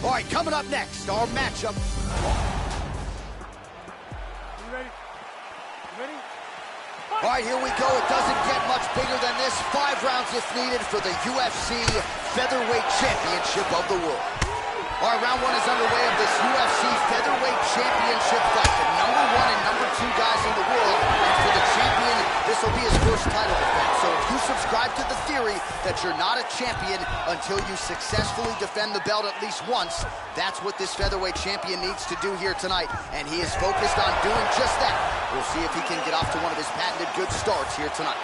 All right, coming up next, our matchup. You ready? You ready? All right, here we go. It doesn't get much bigger than this. 5 rounds if needed for the UFC Featherweight Championship of the world. All right, round 1 is underway of this UFC Featherweight Championship fight. The number 1 and number 2 guys in the world. And for the champion, this will be his first title defense. So if you subscribe to the theory that you're not a champion until you successfully defend the belt at least once, that's what this featherweight champion needs to do here tonight. And he is focused on doing just that. We'll see if he can get off to one of his patented good starts here tonight.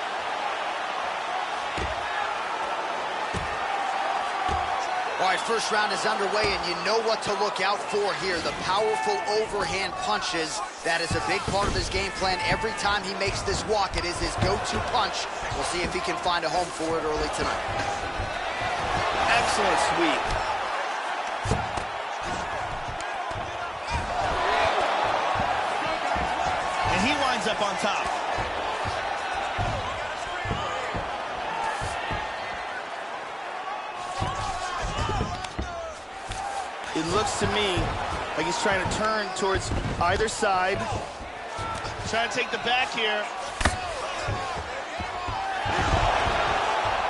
All right, first round is underway, and you know what to look out for here. The powerful overhand punches. That is a big part of his game plan. Every time he makes this walk, it is his go-to punch. We'll see if he can find a home for it early tonight. Excellent sweep. And he winds up on top. It looks to me like he's trying to turn towards either side. Trying to take the back here.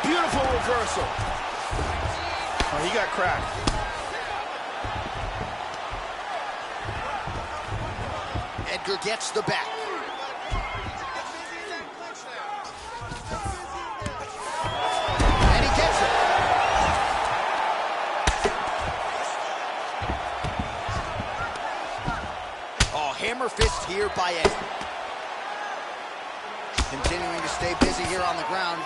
Beautiful reversal. Oh, he got cracked. Edgar gets the back. And he gets it. Hammer fist here by Ed. Continuing to stay busy here on the ground.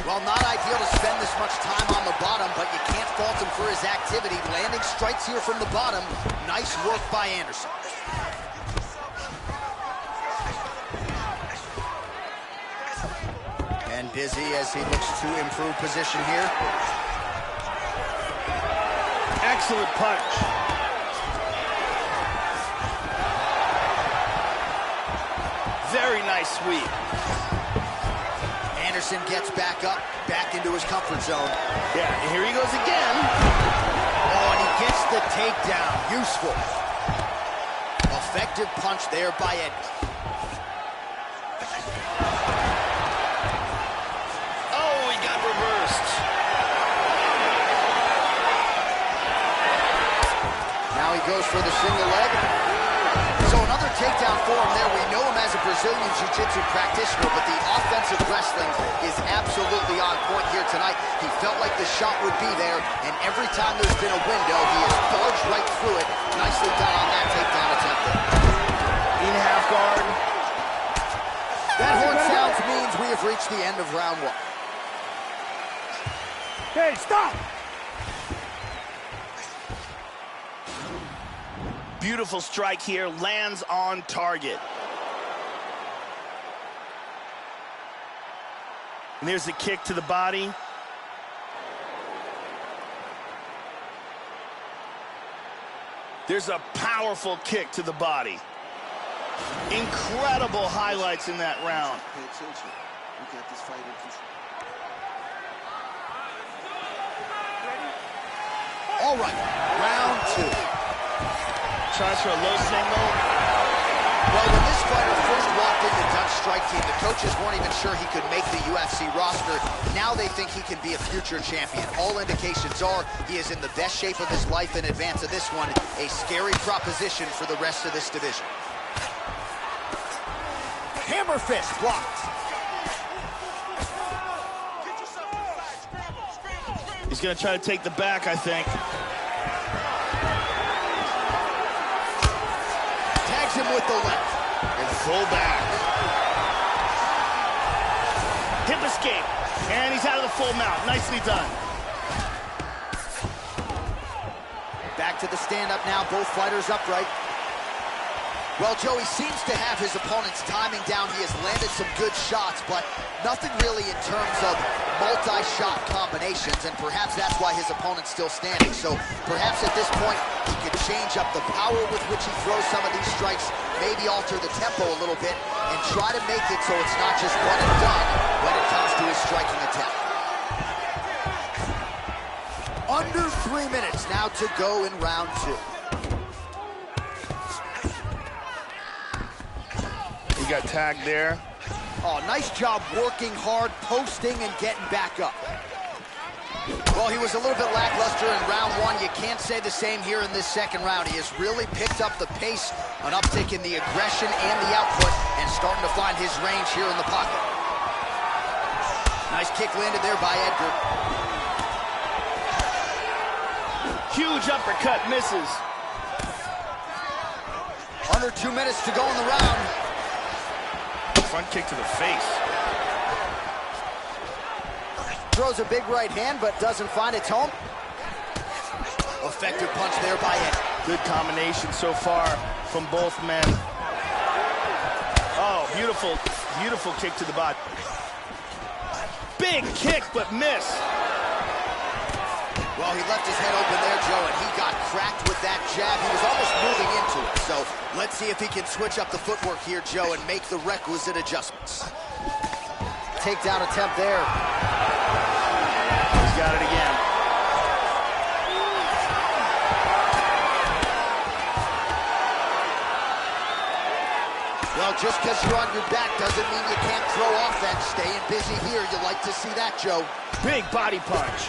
Well, not ideal to spend this much time on the bottom, but you can't fault him for his activity. Landing strikes here from the bottom. Nice work by Anderson. And busy as he looks to improve position here. Excellent punch. Very nice sweep. Anderson gets back up, back into his comfort zone. Yeah, and here he goes again. Oh, and he gets the takedown. Useful. Effective punch there by Edgar. Oh, he got reversed. Now he goes for the single leg. So another takedown for him there. We know him as a Brazilian Jiu-Jitsu practitioner, but the offensive wrestling is absolutely on point here tonight. He felt like the shot would be there, and every time there's been a window, he has barged right through it. Nicely done on that takedown attempt there. In half guard. That horn sounds means we have reached the end of round 1. Hey, stop! Beautiful strike here, lands on target. And there's a kick to the body. There's a powerful kick to the body. Incredible highlights in that round. Pay attention. We got this fight in control. All right, round 2. Tries for a low single. Well, when this fighter first walked in the Dutch strike team, the coaches weren't even sure he could make the UFC roster. Now they think he can be a future champion. All indications are he is in the best shape of his life in advance of this one. A scary proposition for the rest of this division. Hammer fist blocked. He's going to try to take the back, I think. Tags him with the left. And full back. Hip escape. And he's out of the full mount. Nicely done. Back to the stand-up now. Both fighters upright. Well, Joey seems to have his opponent's timing down. He has landed some good shots, but nothing really in terms of multi-shot combinations, and perhaps that's why his opponent's still standing. So perhaps at this point, he could change up the power with which he throws some of these strikes, maybe alter the tempo a little bit, and try to make it so it's not just one and done when it comes to his striking attempt. Under 3 minutes now to go in round 2. He got tagged there. Oh, nice job working hard, posting, and getting back up. Well, he was a little bit lackluster in round 1. You can't say the same here in this second round. He has really picked up the pace, an uptick in the aggression and the output, and starting to find his range here in the pocket. Nice kick landed there by Edgar. Huge uppercut, misses. Under 2 minutes to go in the round. Front kick to the face. Throws a big right hand, but doesn't find its home. Effective punch there by Edgar. Good combination so far from both men. Oh, beautiful, beautiful kick to the body. Big kick, but miss. Well, he left his head open there, Joe, and he got cracked with that jab. He was almost moving into it. So let's see if he can switch up the footwork here, Joe, and make the requisite adjustments. Takedown attempt there. He's got it again. Well, just because you're on your back doesn't mean you can't throw offense. Staying busy here, you like to see that, Joe. Big body punch.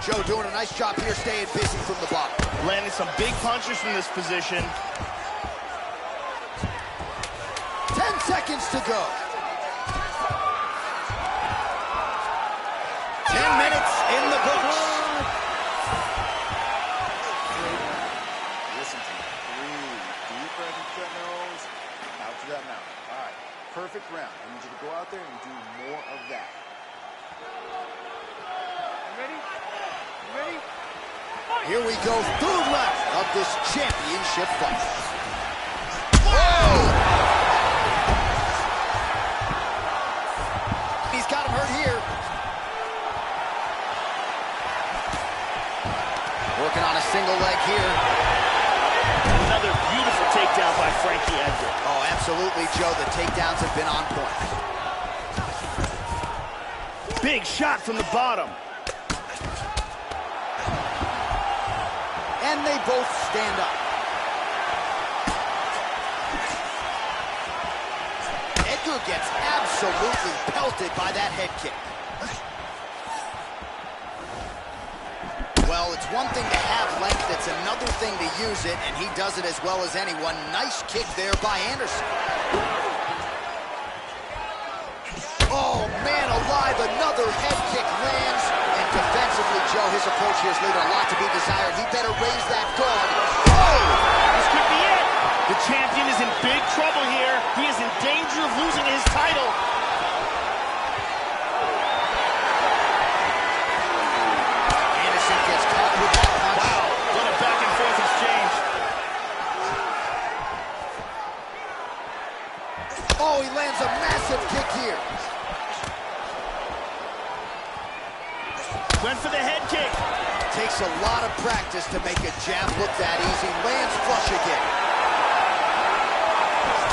Joe doing a nice job here, staying busy from the bottom. Landing some big punches from this position. 10 seconds to go. 10 minutes in the books. Listen to me. Breathe. Deep breath into that nose, out to that mouth. All right. Perfect round. I need you to go out there and do more of that. Ready? Ready? Here we go, third round of this championship fight. Whoa! He's got him hurt here. Working on a single leg here. Another beautiful takedown by Frankie Edgar. Oh, absolutely, Joe. The takedowns have been on point. Big shot from the bottom. And they both stand up. Edgar gets absolutely pelted by that head kick. Well, it's one thing to have length, it's another thing to use it, and he does it as well as anyone. Nice kick there by Anderson. Oh, man alive, another head kick lands. And defensively, Joe, his approach here is leaving a lot to be desired. He better raise that guard. Oh! This could be it. The champion is in big trouble here. He is in danger of losing his title. Anderson gets caught with that punch. Wow, what a back and forth exchange. Oh, he lands a massive kick here. Went for the head kick. Takes a lot of practice to make a jab look that easy. Lands flush again.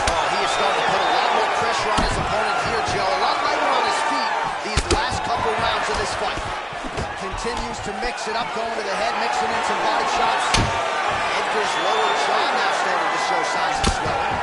Oh, he is starting to put a lot more pressure on his opponent here, Joe. A lot lighter on his feet these last couple rounds of this fight. Continues to mix it up, going to the head, mixing in some body shots. Edgar's lower jaw now starting to show signs of swelling.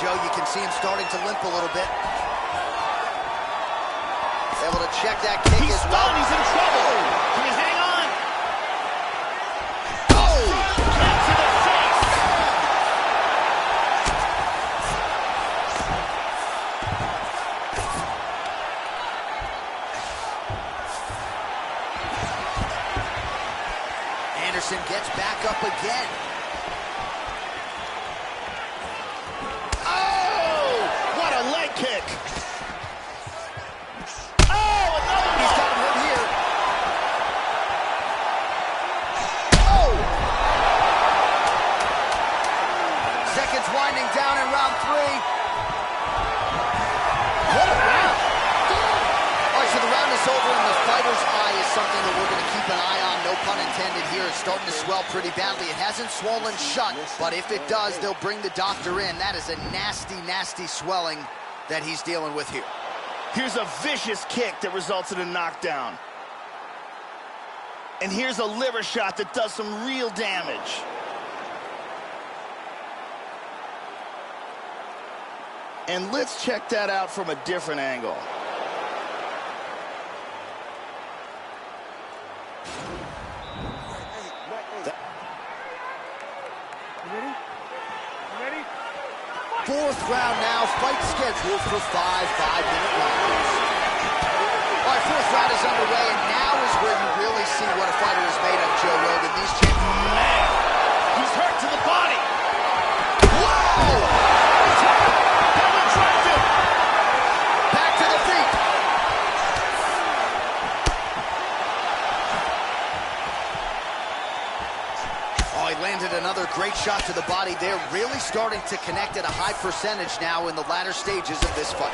Joe, you can see him starting to limp a little bit. Able to check that kick as well. He's in trouble. Can he hang on? Oh! Kick to the face. Anderson gets back up again. Kick. Oh, another one. He's got him hurt here. Oh! Seconds winding something that we're going to keep an eye on, no pun intended here. It's starting to swell pretty badly. It hasn't swollen shut, but if it does, they'll bring the doctor in. That is a nasty, nasty swelling that he's dealing with here. Here's a vicious kick that results in a knockdown. And here's a liver shot that does some real damage. And let's check that out from a different angle. You ready? You ready? Fourth round now, fight scheduled for 5 5-minute rounds. All right, fourth round is underway, and now is where you really see what a fighter is made of, Joe Rogan. These champions... Man, he's hurt to the body. Whoa! Back to the feet. Oh, he landed another great shot to the body there, really starting to connect at a high percentage now in the latter stages of this fight.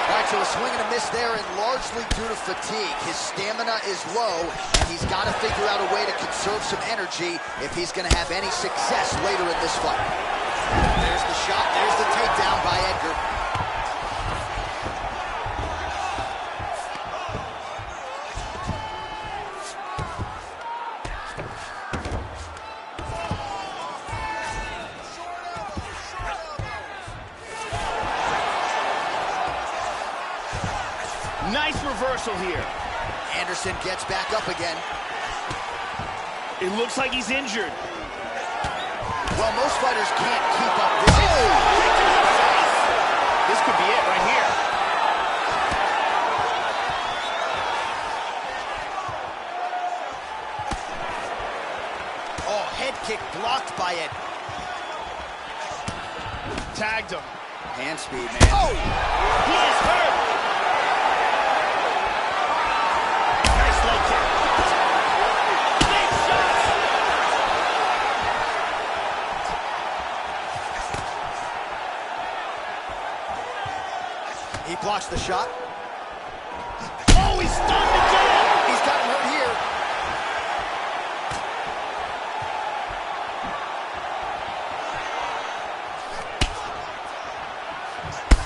All right, so a swing and a miss there, and largely due to fatigue. His stamina is low, and he's got to figure out a way to conserve some energy if he's going to have any success later in this fight. There's the shot, there's the takedown by Edgar. Nice reversal here. Anderson gets back up again. It looks like he's injured. Well, most fighters can't keep up this. This could be it right here. Oh, head kick blocked by Ed. Tagged him. Hand speed, man. Oh! He is hurt! Nice leg kick. Big shots! He blocks the shot. Oh, he's stunned again! He's got him hurt here.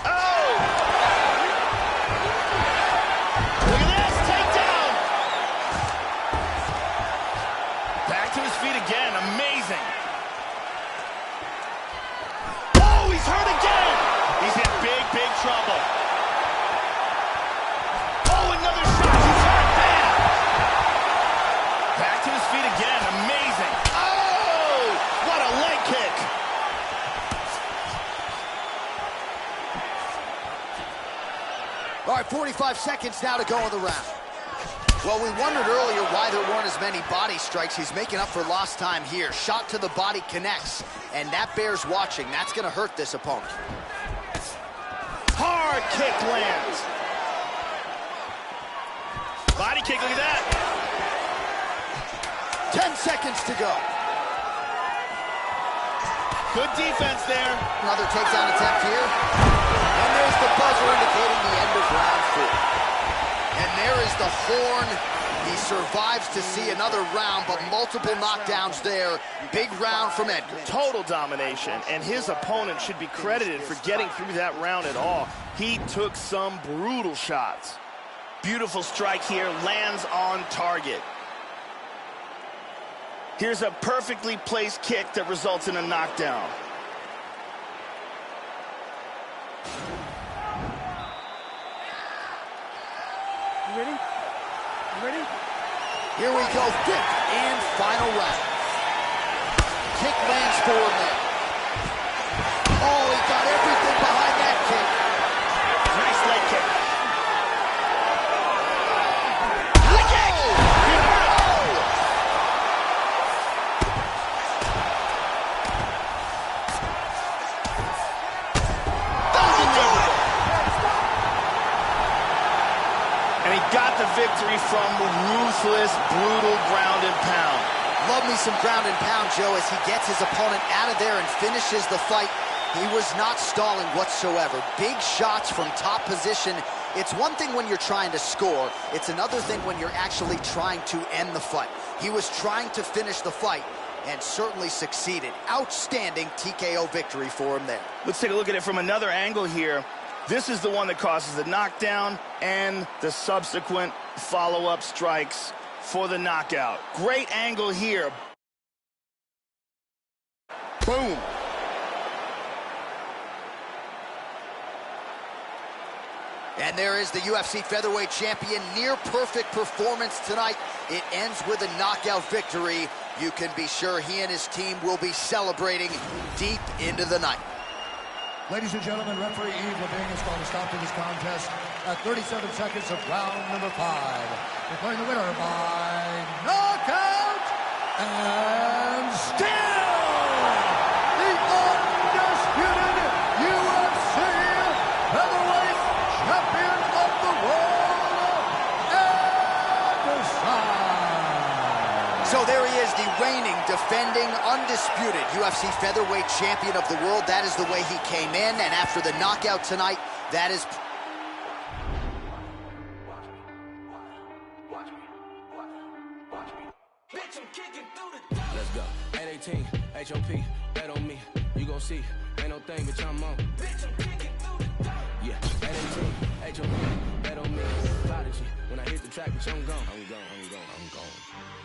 Oh! Look at this, takedown! Back to his feet again, amazing. Oh, he's hurt again! He's in big, big trouble. Oh, another shot, he's hurt bad! Back to his feet again, amazing. Oh, what a leg kick! All right, 45 seconds now to go in the round. Well, we wondered earlier why there weren't as many body strikes. He's making up for lost time here. Shot to the body connects, and that bears watching. That's going to hurt this opponent. Hard kick lands. Body kick, look at that. 10 seconds to go. Good defense there. Another takedown attempt here. And there's the buzzer indicating the end of round 4. And there is the horn. He survives to see another round, but multiple knockdowns there. Big round from Edgar. Total domination, and his opponent should be credited for getting through that round at all. He took some brutal shots. Beautiful strike here, lands on target. Here's a perfectly placed kick that results in a knockdown. You ready? You ready? Here we go, fifth and final round. Kick lands for him there. Oh, he got everything behind that kick. Nice leg kick. Got the victory from ruthless, brutal ground and pound. Love me some ground and pound, Joe, as he gets his opponent out of there and finishes the fight. He was not stalling whatsoever. Big shots from top position It's one thing when you're trying to score. It's another thing when you're actually trying to end the fight. He was trying to finish the fight and certainly succeeded. Outstanding TKO victory for him there. Let's take a look at it from another angle here. This is the one that causes the knockdown and the subsequent follow-up strikes for the knockout. Great angle here. Boom. And there is the UFC featherweight champion. Near perfect performance tonight. It ends with a knockout victory. You can be sure he and his team will be celebrating deep into the night. Ladies and gentlemen, referee Yves Levine has called a stop to this contest at 37 seconds of round number 5. Declaring the winner by knockout and still the undisputed UFC featherweight champion of the world, Anderson. So there he is, the reigning, defending, undisputed UFC featherweight champion of the world. That is the way he came in, and after the knockout tonight, that is... Let's go. 818, HOP, bet on me. You gon' see, ain't no thing, bitch, I'm on. Yeah, 818, HOP, bet on me. Prodigy, when I hit the track, bitch, I'm gone. I'm gone.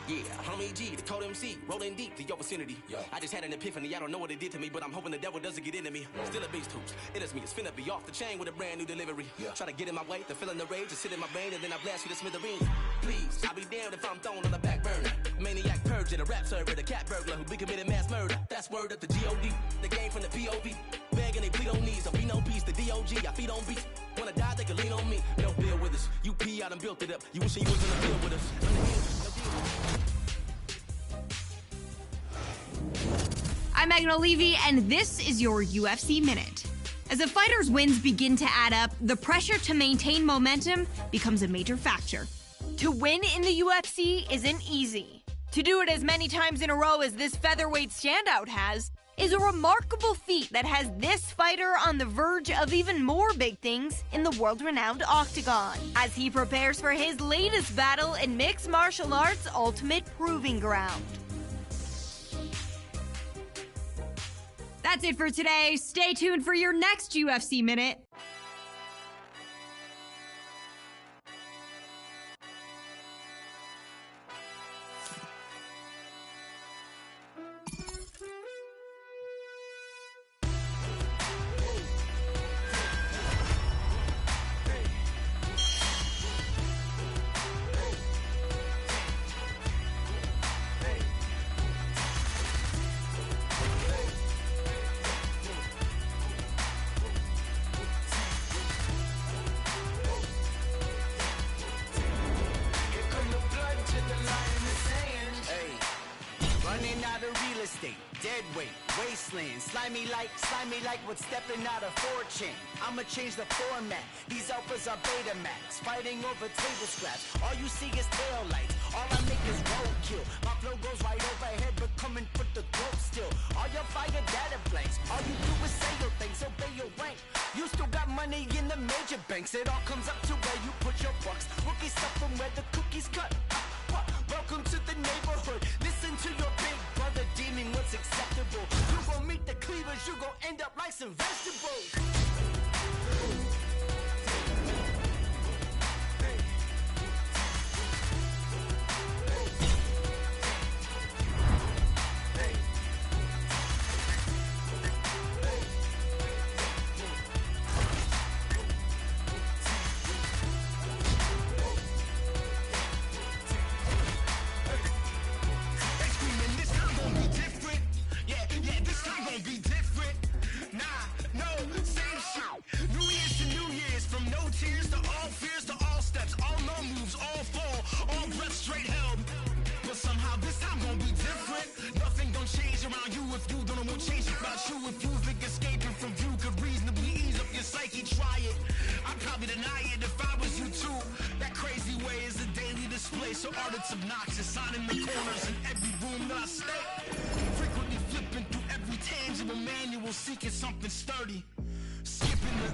Yeah, homie G, the cold MC, rolling deep to your vicinity. Yo. I just had an epiphany, I don't know what it did to me, but I'm hoping the devil doesn't get into me. Still a beast hoops, it is me, it's finna be off the chain with a brand new delivery. Try to get in my way, the feeling the rage, just sit in my brain, and then I blast you to smithereens. Please, I'll be damned if I'm thrown on the back burner. Maniac purge in a rap server, the cat burglar who be committing mass murder. That's word of the G.O.D., the game from the P.O.V. Begging they plead on knees, I'll be no peace, the D.O.G., I feed on beats. Wanna die, they can lean on me, no deal with us. You pee out and built it up, you wishing you was in the field with us. I'm Megan O'Leary, and this is your UFC Minute. As a fighter's wins begin to add up, the pressure to maintain momentum becomes a major factor. To win in the UFC isn't easy. To do it as many times in a row as this featherweight standout has is a remarkable feat that has this fighter on the verge of even more big things in the world-renowned octagon, as he prepares for his latest battle in mixed martial arts' ultimate proving ground. That's it for today. Stay tuned for your next UFC Minute. Dead weight, wasteland, slimy like what's stepping out of fortune. I'ma change the format, these alphas are Betamax, fighting over table scraps, all you see is tail lights, all I make is roadkill, my flow goes right overhead but coming for the throat still, all your fire data blanks, all you do is say your things, obey your rank, you still got money in the major banks, it all comes up to where you put your bucks, rookie stuff from where the cookies cut. Welcome to the neighborhood. Listen to your big brother deeming what's acceptable. You gon' meet the cleavers, you gon' end up like some vegetables. So art it's obnoxious, signing the corners in every room that I stay. Frequently flipping through every tangible manual, seeking something sturdy. Skipping the...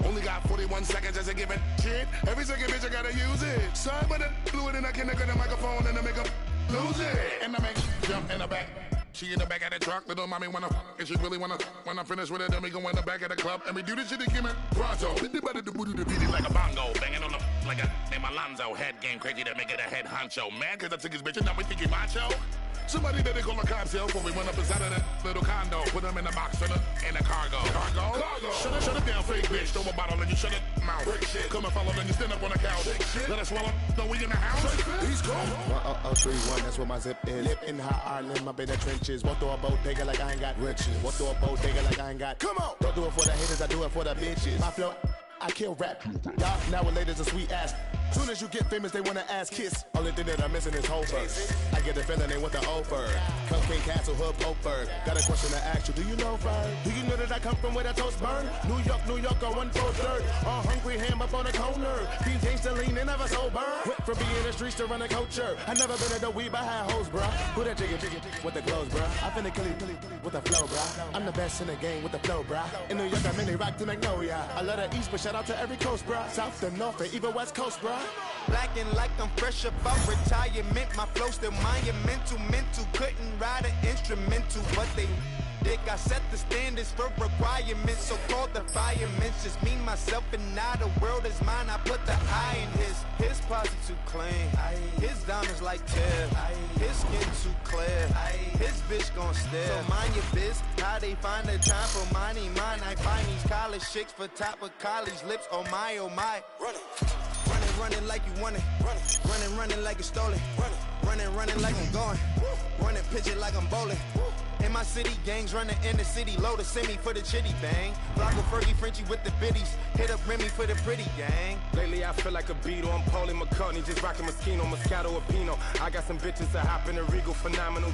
Only got 41 seconds as a given shit. Every second, bitch, I gotta use it. Sorry, but the fluid and I can't get the microphone and I make up lose it. And I make jump in the back. She in the back of the truck, little mommy wanna and she really wanna. When I finish with it, then we go in the back of the club and we do this shit again, man. Pronto, hit the body, the booty, the beat it like a bongo, banging on the like a name Alonzo. Head game crazy to make it a head honcho. Mad cause I took his bitch and now we think he macho. Somebody that they call a cops here when we went up inside of that little condo. Put them in the box, in the cargo. Cargo? Shut it down, fake bitch. Throw a bottle and you shut it mouth. Come and follow, then you stand up on the couch. Let us swallow, no, we in the house. He's cool. 1031, that's what my zip is. Lip in hot Ireland, up in the trenches. Walk through a bodega like I ain't got riches. Walk through a bodega like I ain't got. Come on! Don't do it for the haters, I do it for the bitches. My flow, I kill rap. Y'all nowadays a sweet ass. Soon as you get famous, they wanna ass kiss. Only thing that I'm missing is Hofer. I get the feeling they want the offer. Cocaine Castle, Hood, Poker. Got a question to ask you, do you know Fern? Do you know that I come from where the toast burn? New York, on 143rd. All hungry ham up on the corner. These gangsta lean, they never sober. Went from being in the streets to run a culture. I never been at the weed, but I had hoes, bruh. Who that chicken with the clothes, bruh? I finna kill it with the flow, bruh. I'm the best in the game with the flow, bruh. In New York, I'm in rock to Magnolia. I love the East, but shout out to every coast, bruh. South to North, and even West Coast, bruh. Blacking like I'm fresh about retirement. My flow still monumental, mental. Couldn't ride an instrumental, but they dick. I set the standards for requirements, so called the firemen. Just me, myself, and now the world is mine. I put the eye in his posse too clean. His diamonds like tear. His skin too clear. His bitch gon' stare. So mind your biz. How they find the time for mine? I find these college chicks for top of college lips. Oh my, oh my. Running like you want it. Running like it's stolen. Running like I'm going. Running pitch it like I'm bowling. In my city, gangs running in the city. Load a semi for the chitty bang. Block with Fergie Frenchie with the biddies. Hit up Remy for the pretty gang. Lately I feel like a Beatle. I'm Paulie McCartney, just rocking Moschino, Moscato, or Pinot. I got some bitches that hop in the Regal, phenomenal.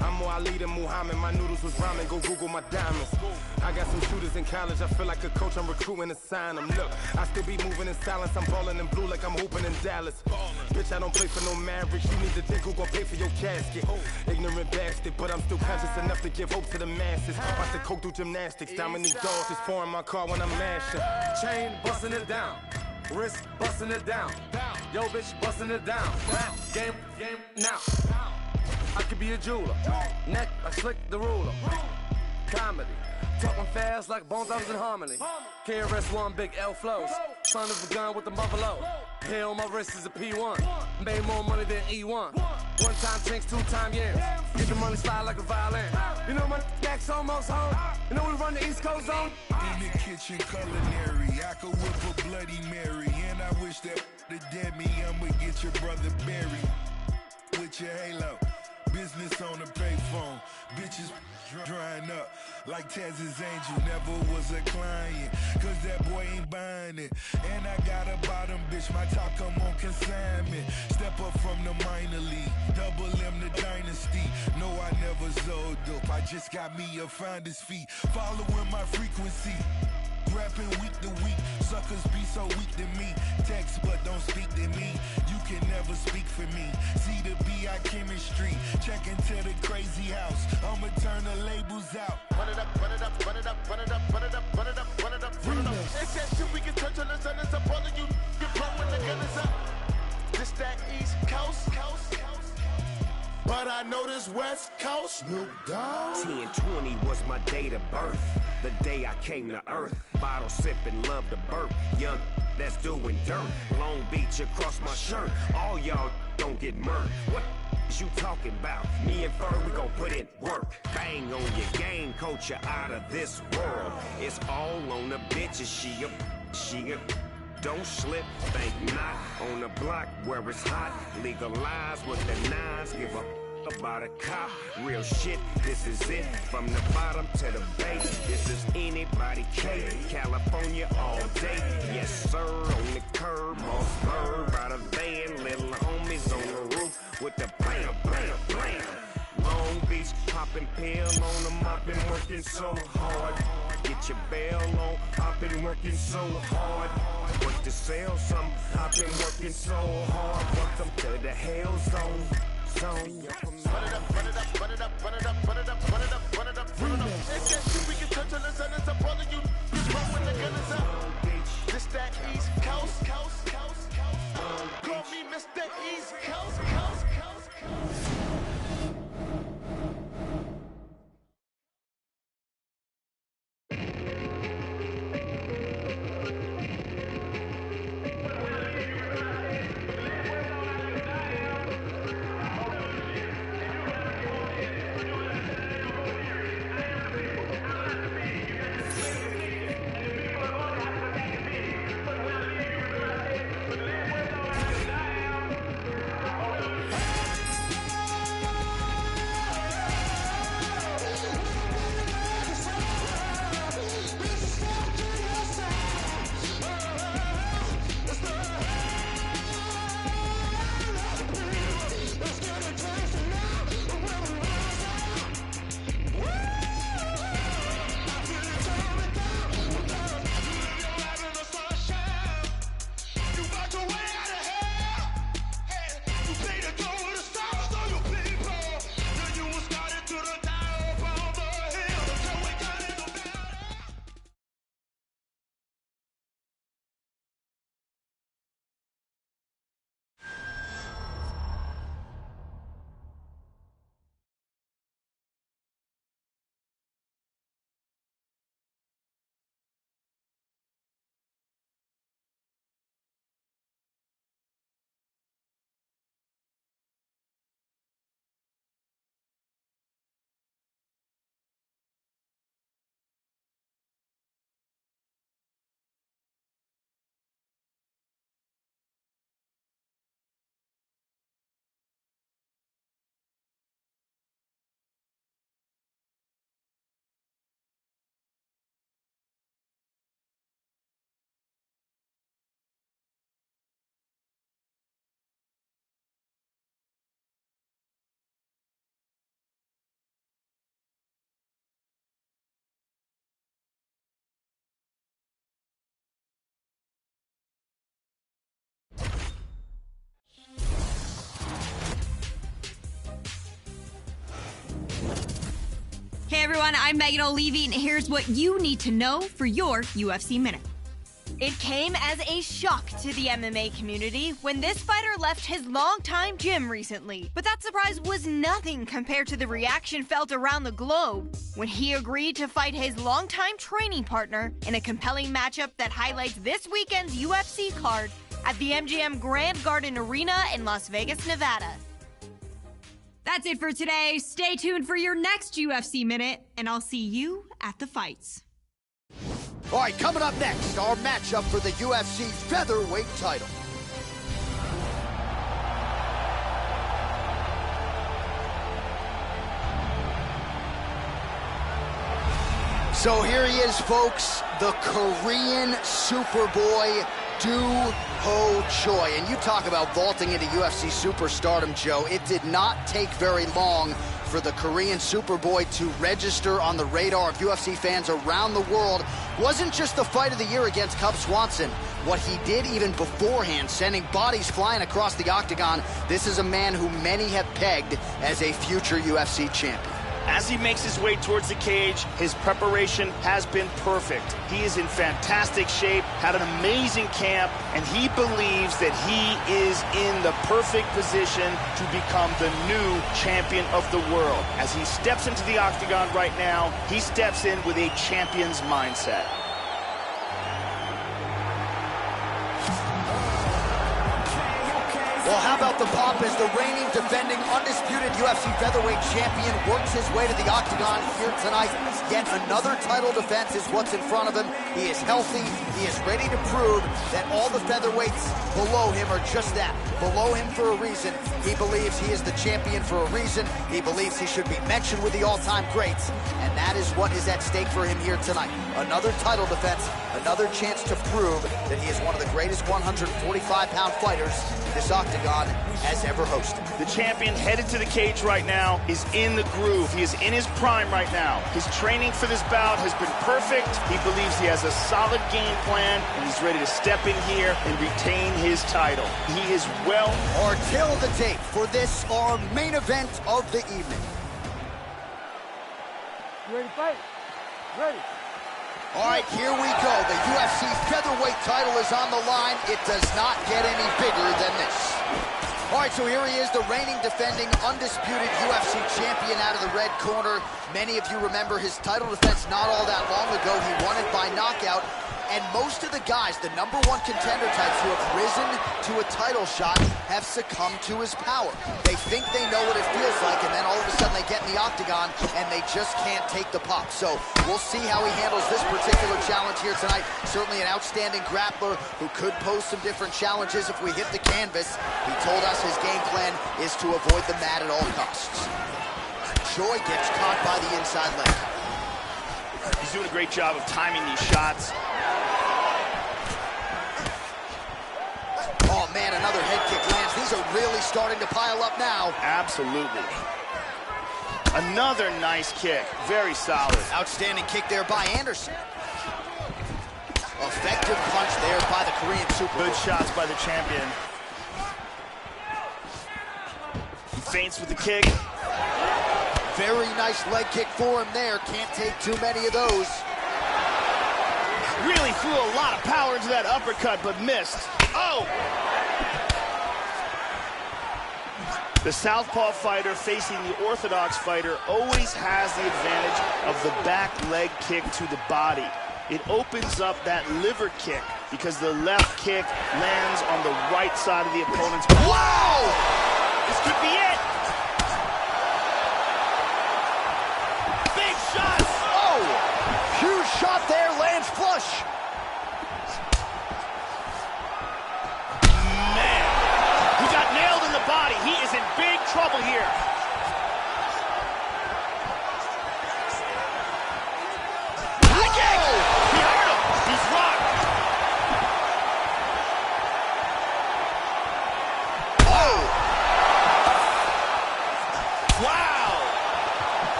I'm more Ali than Muhammad. My noodles was ramen. Go Google my diamonds. I got some shooters in college. I feel like a coach. I'm recruiting to sign them. Look, I still be moving in silence. I'm balling in blue like I'm hooping in Dallas. Bitch, I don't play for no Mavericks. You need to think who gon' pay for your casket. Ignorant bastard, but I'm still conscious enough to give hope to the masses. Watch the coke do gymnastics. Dominique Dawes is pouring my car when I'm mashing. Chain busting it down. Wrist busting it down. Yo, bitch busting it down. Game now. I could be a jeweler. Neck, I slick the ruler. Comedy. Talking fast like Bone Thugs in Harmony. KRS-One, big L flows. Son of a gun with the buffalo. Hair on my wrist is a P1. Made more money than E1. One time chinks, 2 time yams. Get the money slide like a violin. You know my back's almost home. You know we run the East Coast zone. In the kitchen culinary, I could whip a Bloody Mary. And I wish that the dead me, I'ma get your brother buried. With your halo. Business on the payphone, bitches drying up like Taz's angel. Never was a client, cause that boy ain't buying it. And I got a bottom bitch, my top come on consignment. Step up from the minor league, double M the dynasty. No, I never sold dope, I just got me a finder's fee. Following my frequency. Rapping week to week, suckers be so weak to me. Text but don't speak to me. You can never speak for me. See the BI chemistry. Check into the crazy house. I'ma turn the labels out. Run it up, run it up, run it up, run it up, run it up, run it up, run it up, run it up. It's that shit we can touch on the sun. It's up all of you. Get blown when the gun is up. I know this West Coast. Snoop Dogg. 10/20 was my date of birth. The day I came to earth. Bottle sipping, love to burp. Young that's doing dirt. Long Beach across my shirt. All y'all don't get murked. What you talking about? Me and Fur, we gon' put in work. Bang on your game, coach, you out of this world. It's all on the bitches. She a don't slip, think not. On the block where it's hot. Legalize with the nines. Give up about a cop. Real shit, this is it. From the bottom to the base. This is anybody cake. California all day. Yes, sir, on the curb. Moss bird, by the van. Little homies on the roof with the blam, blam, blam. Long Beach, popping pill on them. I've been working so hard. Get your bail on. I've been working so hard. Work to sell some. I've been working so hard. Welcome to the hell zone. Run it up, run it up, run it up, run it up, run it up, run it up, run it up, run it up. If that shit we can touch on the sun, it's up all of you. You run when the gun is up. This that East Coast, coast, coast, coast. Call me Mr. East Coast, coast, coast, coast. Hey everyone, I'm Megan O'Leary, and here's what you need to know for your UFC Minute. It came as a shock to the MMA community when this fighter left his longtime gym recently. But that surprise was nothing compared to the reaction felt around the globe when he agreed to fight his longtime training partner in a compelling matchup that highlights this weekend's UFC card at the MGM Grand Garden Arena in Las Vegas, Nevada. That's it for today. Stay tuned for your next UFC Minute, and I'll see you at the fights. All right, coming up next, our matchup for the UFC featherweight title. So here he is, folks, the Korean Superboy, Ho Choi. And you talk about vaulting into UFC superstardom, Joe. It did not take very long for the Korean Superboy to register on the radar of UFC fans around the world. Wasn't just the fight of the year against Cub Swanson. What he did even beforehand, sending bodies flying across the octagon, this is a man who many have pegged as a future UFC champion. As he makes his way towards the cage, his preparation has been perfect. He is in fantastic shape, had an amazing camp, and he believes that he is in the perfect position to become the new champion of the world. As he steps into the octagon right now, he steps in with a champion's mindset. Well, how about the pop as the reigning, defending, undisputed UFC featherweight champion works his way to the octagon here tonight. Yet another title defense is what's in front of him. He is healthy. He is ready to prove that all the featherweights below him are just that, below him for a reason. He believes he is the champion for a reason. He believes he should be mentioned with the all-time greats. And that is what is at stake for him here tonight. Another title defense, another chance to prove that he is one of the greatest 145-pound fighters this octagon has ever hosted. The champion headed to the cage right now is in the groove. He is in his prime right now. His training for this bout has been perfect. He believes he has a solid game plan, and he's ready to step in here and retain his title. He is well. Our tail of the tape for this, our main event of the evening. You ready to fight? Ready. All right, here we go. The UFC featherweight title is on the line. It does not get any bigger than this. All right, so here he is, the reigning, defending, undisputed UFC champion out of the red corner. Many of you remember his title defense not all that long ago. He won it by knockout. And most of the guys, the #1 contender types who have risen to a title shot, have succumbed to his power. They think they know what it feels like, and then all of a sudden they get in the octagon, and they just can't take the pop. So we'll see how he handles this particular challenge here tonight. Certainly an outstanding grappler who could pose some different challenges if we hit the canvas. He told us his game plan is to avoid the mat at all costs. Joy gets caught by the inside leg. He's doing a great job of timing these shots. Oh, man, another head kick lands. These are really starting to pile up now. Absolutely. Another nice kick. Very solid. Outstanding kick there by Anderson. Effective punch there by the Korean Super. Good shots by the champion. He feints with the kick. Very nice leg kick for him there. Can't take too many of those. Really threw a lot of power into that uppercut, but missed. Oh! The southpaw fighter facing the orthodox fighter always has the advantage of the back leg kick to the body. It opens up that liver kick because the left kick lands on the right side of the opponent's body. Wow! This could be it. Big shots. Oh! Huge shot there, lands flush. Man, he got nailed in the body. He is in big trouble here.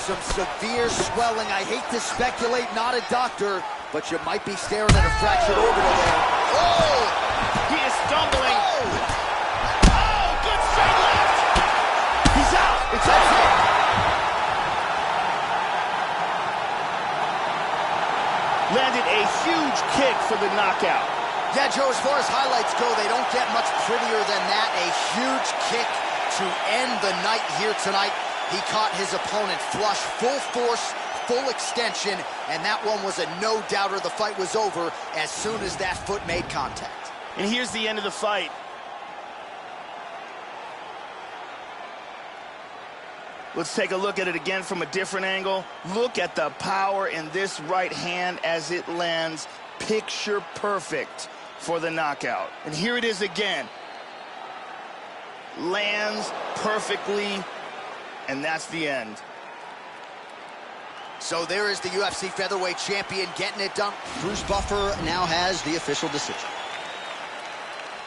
Some severe swelling. I hate to speculate, not a doctor, but you might be staring at a fractured orbital there. Oh! He is stumbling. Oh, good straight left. He's out. It's over. Landed a huge kick for the knockout. Yeah, Joe, as far as highlights go, they don't get much prettier than that. A huge kick to end the night here tonight. He caught his opponent flush, full force, full extension, and that one was a no-doubter. The fight was over as soon as that foot made contact. And here's the end of the fight. Let's take a look at it again from a different angle. Look at the power in this right hand as it lands. Picture perfect for the knockout. And here it is again. Lands perfectly. And that's the end. So there is the UFC featherweight champion getting it done. Bruce Buffer now has the official decision.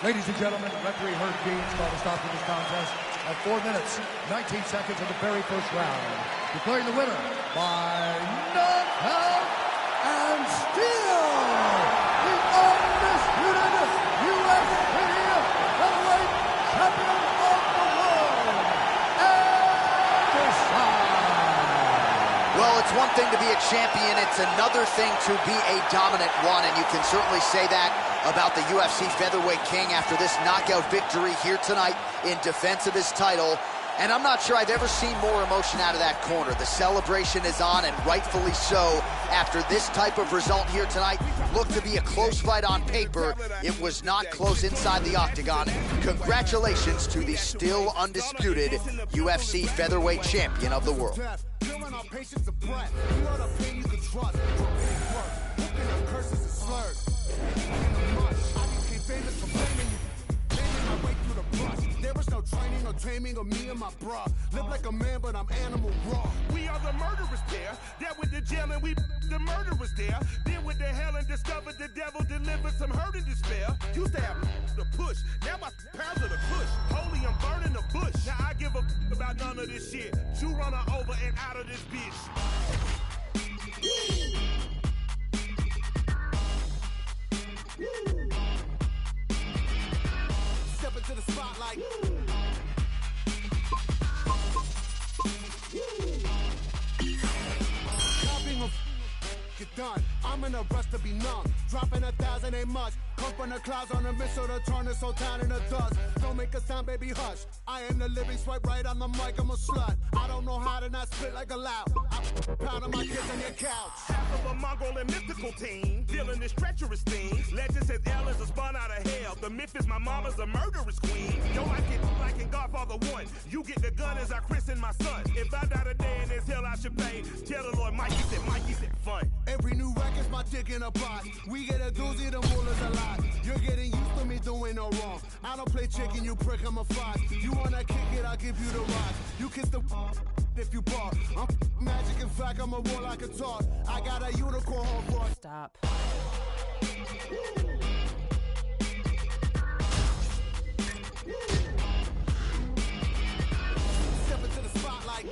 Ladies and gentlemen, referee Herb Dean's called a stop to this contest at 4 minutes, 19 seconds of the very first round. Declaring the winner by knockout reveal the undisputed UFC Featherweight Champion of the world, and decide. Well, it's one thing to be a champion, it's another thing to be a dominant one, and you can certainly say that about the UFC Featherweight King after this knockout victory here tonight in defense of his title. And I'm not sure I've ever seen more emotion out of that corner. The celebration is on, and rightfully so. After this type of result here tonight, looked to be a close fight on paper. It was not close inside the octagon. Congratulations to the still undisputed UFC Featherweight Champion of the world. There was no training or taming of me and my bra. Live like a man, but I'm animal raw. We are the murderers there. That with the jail and we the murderers there. Then with the hell and discovered the devil delivered some hurt and despair. Used to have the push. Now my pounds of the push. Holy, I'm burning the bush. Now I give a about none of this shit. You run her over and out of this bitch. Step into the spotlight. Copying a get done. I'm in a rush to be numb. Dropping 1,000 ain't much. Come from the clouds on a missile to turn this whole town into dust. Don't make a sound, baby, hush. I am the living swipe right on the mic. I'm a slut. I don't know how to not spit like a loud. I'm pounding my kids on your couch. Half of a Mongol and mystical team. Dealing this treacherous thing. Legend says L is a spun out of hell. The myth is my mama's a murderous queen. Yo, I get like in Godfather 1. You get the gun as I christen my son. If I die today in this hell, I should pay. Tell the Lord Mikey said fun. Every new record's my dick in a box. We get a doozy, the rulers a lot. You're getting used to me doing no wrong. I don't play chicken, you prick, I'm a fox. You wanna kick it, I'll give you the rock. You kiss the if you bark. I'm magic, in fact, I'm a war like a talk. I got a unicorn for a stop. Step into the spotlight.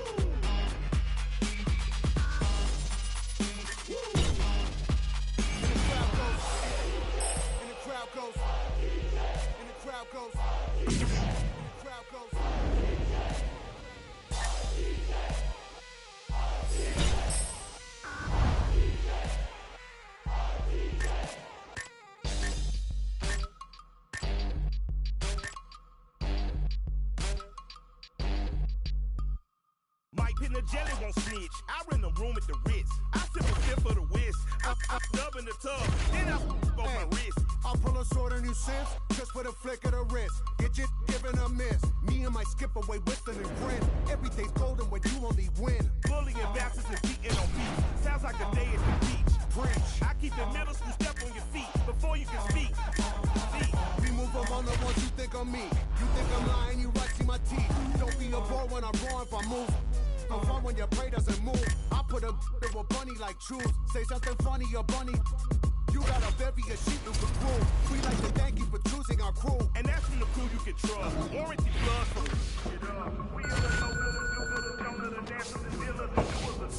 Mike Pin the jelly won't snitch. I rent a room at the Ritz. I sip a fifth for the whisk. I'm dubbing the tub. Then I on my wrist. I'll pull a sword on you since, just for the flick of the wrist. Get you giving a miss. Me and my skip away whistling and grin. Everything's golden when you only win. Bullying bastards and beating on beats. Sounds like a day at the beach. Preach. I keep the middle school step on your feet before you can speak. See, we move on the ones you think of me. You think I'm lying, you right, see my teeth. Don't be a bore when I'm raw if I move. No fun when your prey doesn't move. I put a bunny like truth. Say something funny, your bunny. You got a bevy of sheep who can crew. We like to thank you for choosing our crew. And that's from the crew you can trust. Warranty plus from it up. We in the know what we do for the tone of the dance of the deal of the doers.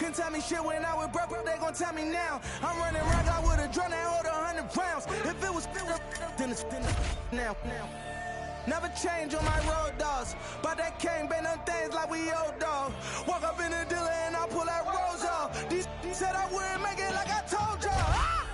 Couldn't tell me shit when I was broke, but they gon' tell me now. I'm running rock, I would've drawn that hold 100 pounds. If it was then it's now. Never change on my road dogs, but that can't bang them things like we old dog. Walk up in the dealer and I pull that rose off. These said I wouldn't make it like I told y'all. Ah!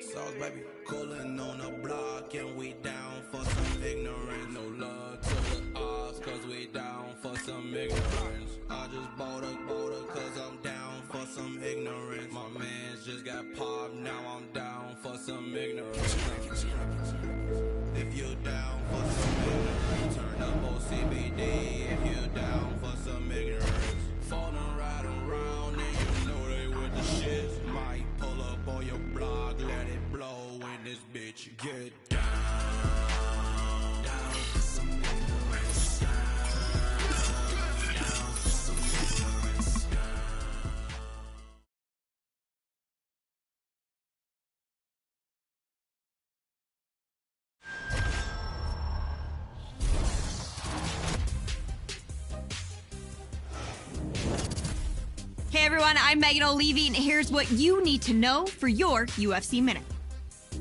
Sauce, baby. Coolin' on the block and we down for some ignorance. No love to the odds cause we down for some ignorance. I just bought a cause I'm down for some ignorance. My mans just got popped, now I'm down for some ignorance. If you down for some ignorance, turn up OCBD. If you down for some ignorance, falling right around and you know they with the shit. Might pull up on your block, let it blow in this bitch. Get down, down for some ignorance, down for some ignorance, Hey everyone, I'm Megan O'Leary, and here's what you need to know for your UFC Minute.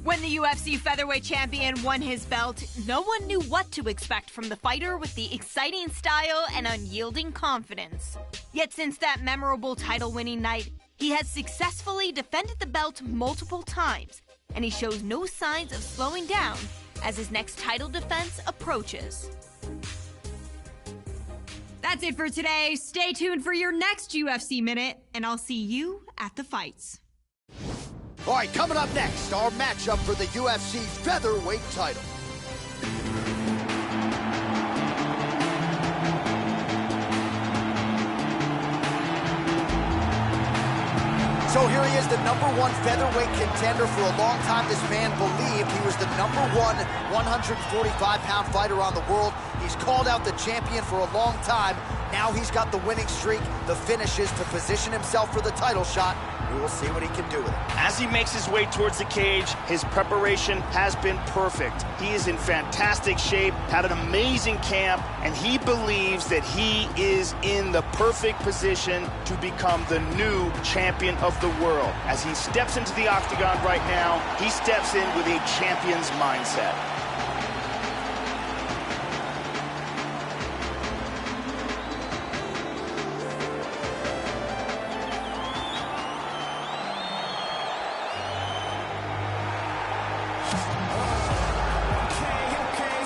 When the UFC featherweight champion won his belt, no one knew what to expect from the fighter with the exciting style and unyielding confidence. Yet since that memorable title-winning night, he has successfully defended the belt multiple times, and he shows no signs of slowing down as his next title defense approaches. That's it for today. Stay tuned for your next UFC Minute, and I'll see you at the fights. All right, coming up next, our matchup for the UFC featherweight title. So here he is, the #1 featherweight contender. For a long time, this man believed he was the #1 145-pound fighter on the world. He's called out the champion for a long time. Now he's got the winning streak, the finishes to position himself for the title shot. We will see what he can do with it. As he makes his way towards the cage, his preparation has been perfect. He is in fantastic shape, had an amazing camp, and he believes that he is in the perfect position to become the new champion of the world. As he steps into the octagon right now, he steps in with a champion's mindset.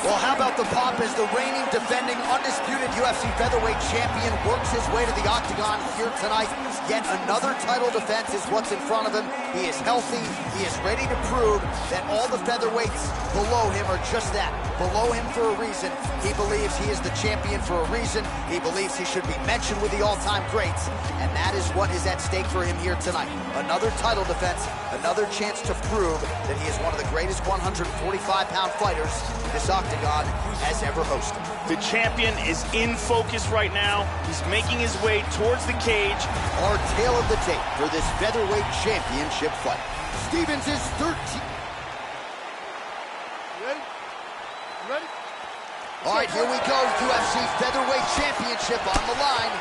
Well, how about the pop as the reigning, defending, undisputed UFC featherweight champion works his way to the octagon here tonight. Yet another title defense is what's in front of him. He is healthy. He is ready to prove that all the featherweights below him are just that, below him for a reason. He believes he is the champion for a reason. He believes he should be mentioned with the all-time greats, and that is what is at stake for him here tonight. Another title defense, another chance to prove that he is one of the greatest 145-pound fighters this octagon has ever hosted. The champion is in focus right now. He's making his way towards the cage. Our tail of the tape for this featherweight championship fight. Stevens is 13. Ready? Ready? All right, here we go. UFC featherweight championship on the line.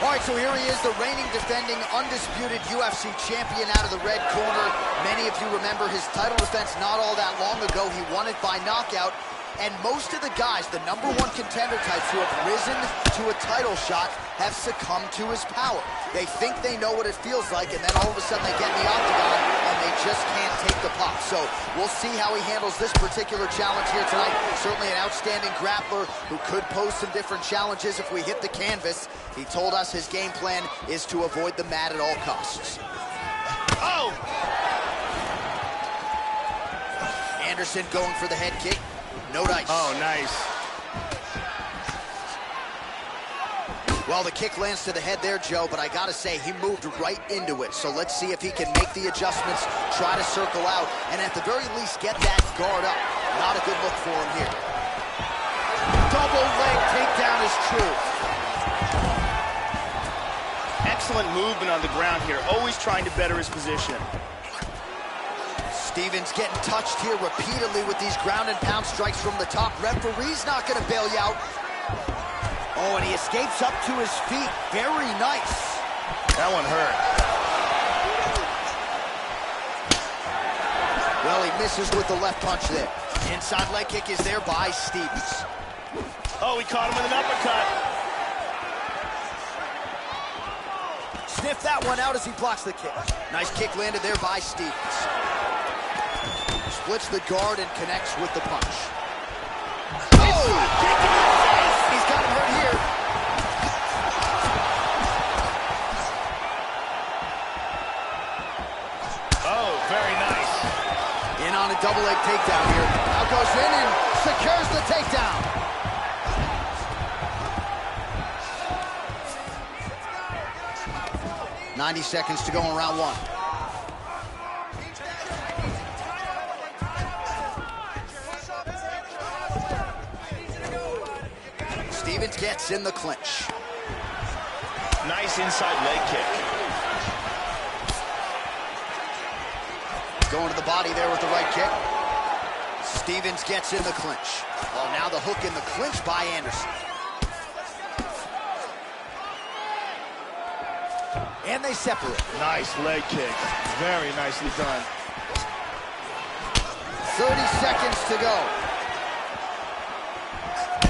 All right, so here he is, the reigning, defending, undisputed UFC champion out of the red corner. Many of you remember his title defense not all that long ago. He won it by knockout. And most of the guys, the #1 contender types who have risen to a title shot, have succumbed to his power. They think they know what it feels like, and then all of a sudden they get in the octagon, and they just can't take the pop. So we'll see how he handles this particular challenge here tonight. Certainly an outstanding grappler who could pose some different challenges if we hit the canvas. He told us his game plan is to avoid the mat at all costs. Oh! Anderson going for the head kick. No dice. Oh, nice. Well, the kick lands to the head there, Joe, but I gotta say, he moved right into it. So let's see if he can make the adjustments, try to circle out, and at the very least get that guard up. Not a good look for him here. Double leg takedown is true. Excellent movement on the ground here, always trying to better his position. Stevens getting touched here repeatedly with these ground and pound strikes from the top. Referee's not gonna bail you out. Oh, and he escapes up to his feet. Very nice. That one hurt. Well, he misses with the left punch there. Inside leg kick is there by Stevens. Oh, he caught him with an uppercut. Sniff that one out as he blocks the kick. Nice kick landed there by Stevens. Splits the guard and connects with the punch. Oh! He's got him hurt here. Oh, very nice. In on a double leg takedown here. Now goes in and secures the takedown. .90 seconds to go in round one. Stevens gets in the clinch. Nice inside leg kick. Going to the body there with the right kick. Stevens gets in the clinch. Oh, now the hook in the clinch by Anderson. And they separate. Nice leg kick. Very nicely done. 30 seconds to go.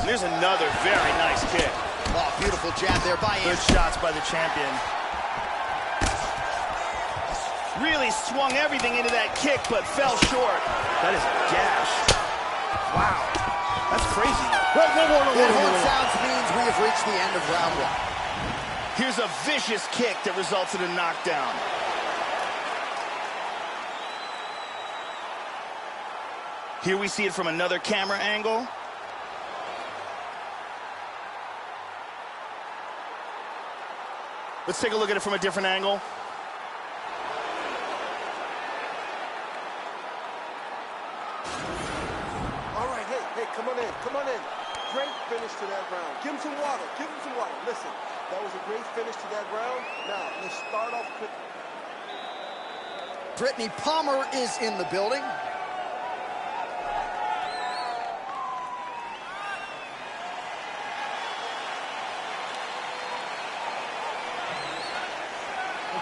There's another very nice kick. Oh, beautiful jab there by Good Anderson. shots by the champion. Really swung everything into that kick, but fell short. That is a gash. Wow, that's crazy. That horn sounds means we have reached the end of round one. Here's a vicious kick that results in a knockdown. Here we see it from another camera angle. Let's take a look at it from a different angle. All right, hey, come on in, come on in. Great finish to that round. Give him some water, give him some water. Listen, that was a great finish to that round. Now, let's start off quick. Brittany Palmer is in the building.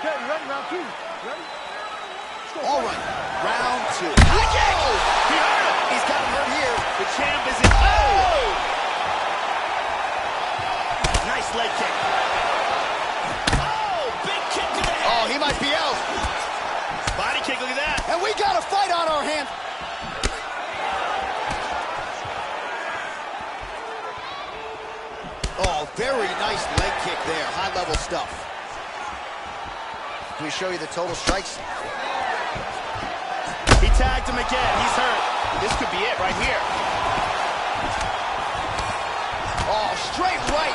Okay, you ready? Round two. Ready? All right, round two. High kick! He hurt him. He's got him hurt here. The champ is in. Oh! Nice leg kick. Oh, big kick to the head. Oh, he might be out. Body kick, look at that. And we got a fight on our hands. Oh, very nice leg kick there. High-level stuff. Can we show you the total strikes? He tagged him again. He's hurt. This could be it right here. Oh, straight right.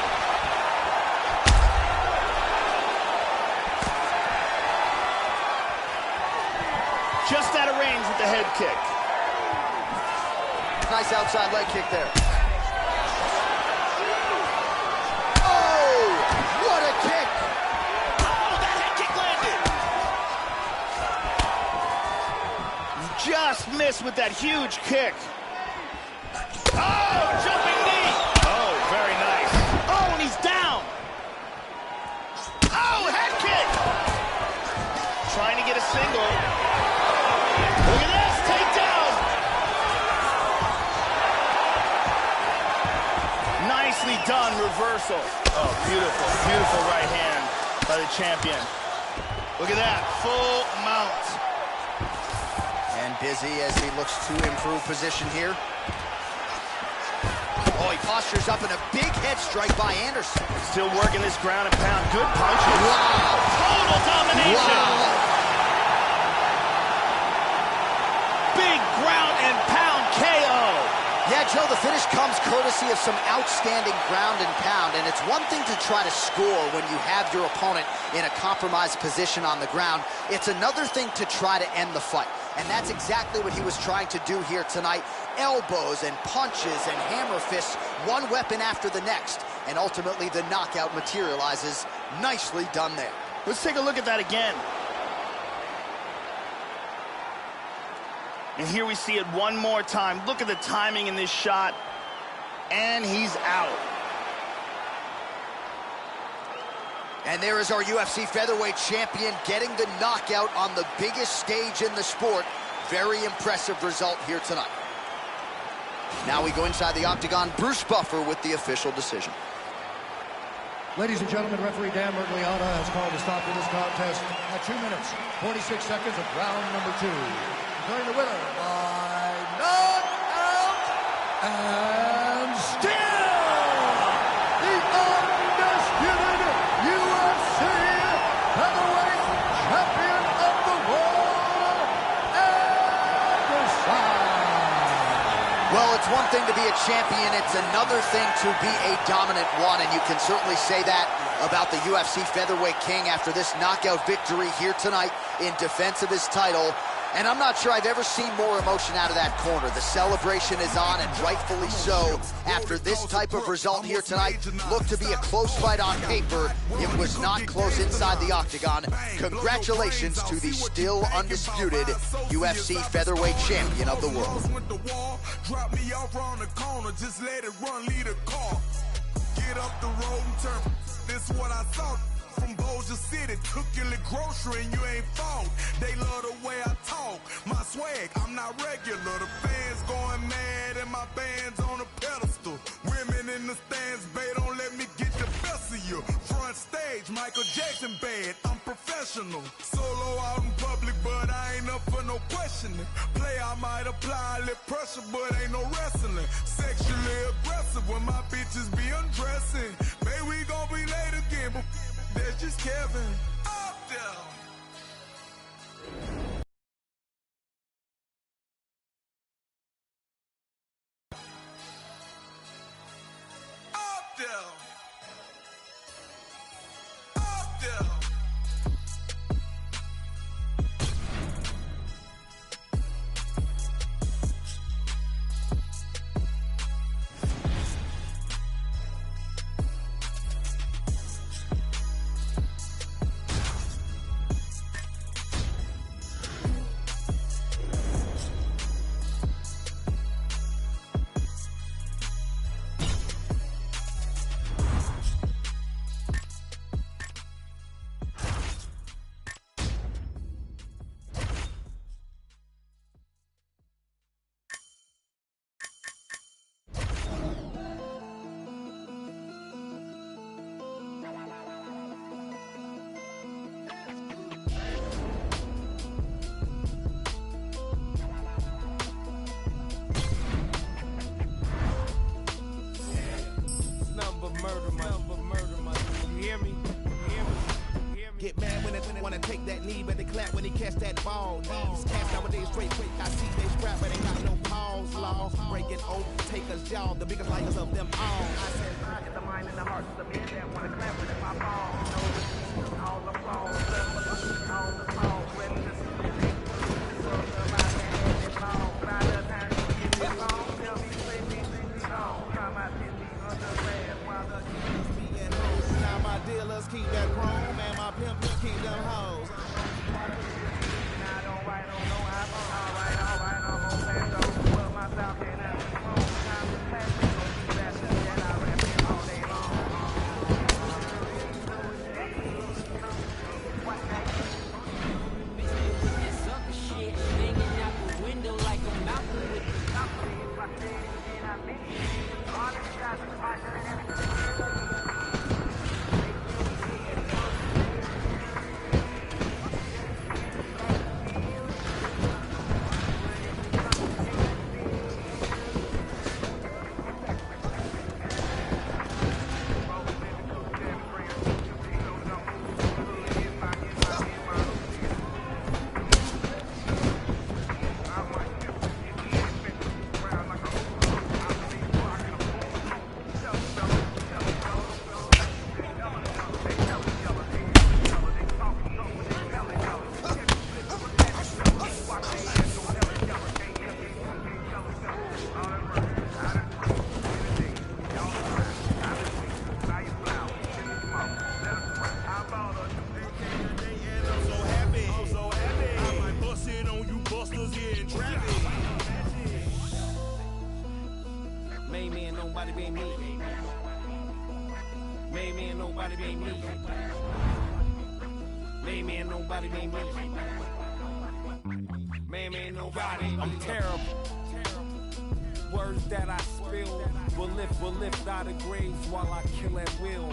Just out of range with the head kick. Nice outside leg kick there. Oh, what a kick. Oh, that head kick landed. Just missed with that huge kick. Oh, jumping knee. Oh, very nice. Oh, and he's down. Oh, head kick. Trying to get a single. Look at this, takedown. Nicely done, reversal. Oh, beautiful, beautiful right hand by the champion. Look at that, full mount. And busy as he looks to improve position here. Oh, he postures up in a big head strike by Anderson. Still working this ground and pound. Good punches. Wow. Total domination. Wow. Big ground and pound KO. Yeah, Joe, the finish comes courtesy of some outstanding ground and pound, and it's one thing to try to score when you have your opponent in a compromised position on the ground. It's another thing to try to end the fight, and that's exactly what he was trying to do here tonight. Elbows and punches and hammer fists, one weapon after the next, and ultimately the knockout materializes. Nicely done there. Let's take a look at that again. And here we see it one more time. Look at the timing in this shot. And he's out. And there is our UFC featherweight champion getting the knockout on the biggest stage in the sport. Very impressive result here tonight. Now we go inside the octagon. Bruce Buffer with the official decision. Ladies and gentlemen, referee Dan Mergliata has called a stop to this contest at 2 minutes, 46 seconds of round number 2. Declaring the winner by knockout and still the undisputed UFC featherweight champion of the world, Anderson. Well, it's one thing to be a champion, it's another thing to be a dominant one, and you can certainly say that about the UFC featherweight king after this knockout victory here tonight in defense of his title. And I'm not sure I've ever seen more emotion out of that corner. The celebration is on, and rightfully so. After this type of result here tonight, looked to be a close fight on paper. It was not close inside the octagon. Congratulations to the still undisputed UFC featherweight champion of the world. Drop me off around the corner, just let it run, lead a car. Get up the road and turn. This is what I thought. From Bossier City, took your little grocery and you ain't found. They love the way I talk. talk. My swag, I'm not regular. The fans going mad and my band's on a pedestal. Women in the stands, babe, don't let me get the best of you. Front stage, Michael Jackson bad, I'm professional. Solo out in public, but I ain't up for no questioning. Play, I might apply a little pressure, but ain't no wrestling. Sexually aggressive when my bitches be undressing. Babe, we gon' be late again, but that's just Kevin. Up there. Up there. Up there. Get mad when they wanna take that knee, but they clap when he catch that ball. These cats nowadays straight quick. I see they scrap, but they got no cause. Law breaking overtakers, y'all, the biggest lighters of them all. I said, I get the mind and the hearts of the men that wanna clap with my ball. All the balls, all the balls, ready to see. So somebody had it long, by the time you get it long, tell me, play me, try my Disney underwear while the keys be in hoes. Now my dealers keep that chrome, and my pimps keep them hoes. I don't write on no iPhone, alright, I'm on Pando. Put myself in a phone, time to pass it, so keep that shit that I rap it all day long. Sucker shit, hanging out the window like a mountain with the nobody be me. Made me and nobody be me. Made me and nobody be me. Made me and nobody. I'm terrible. Words that I spill will lift out of graves while I kill at will.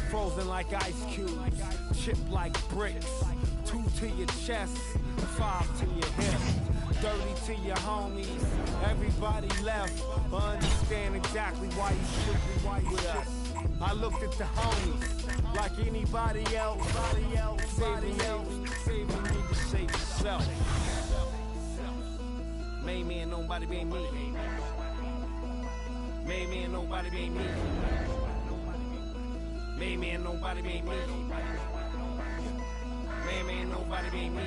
Frozen like ice cubes, chipped like bricks. 2 to your chest, 5 to your hip. 30 to your homies, everybody left. But understand exactly why you should be with us. I looked at the homies like anybody else. Saving me to save yourself. Made me and nobody be me. Made me and nobody be me. Made me and nobody be me. Made me and nobody be me.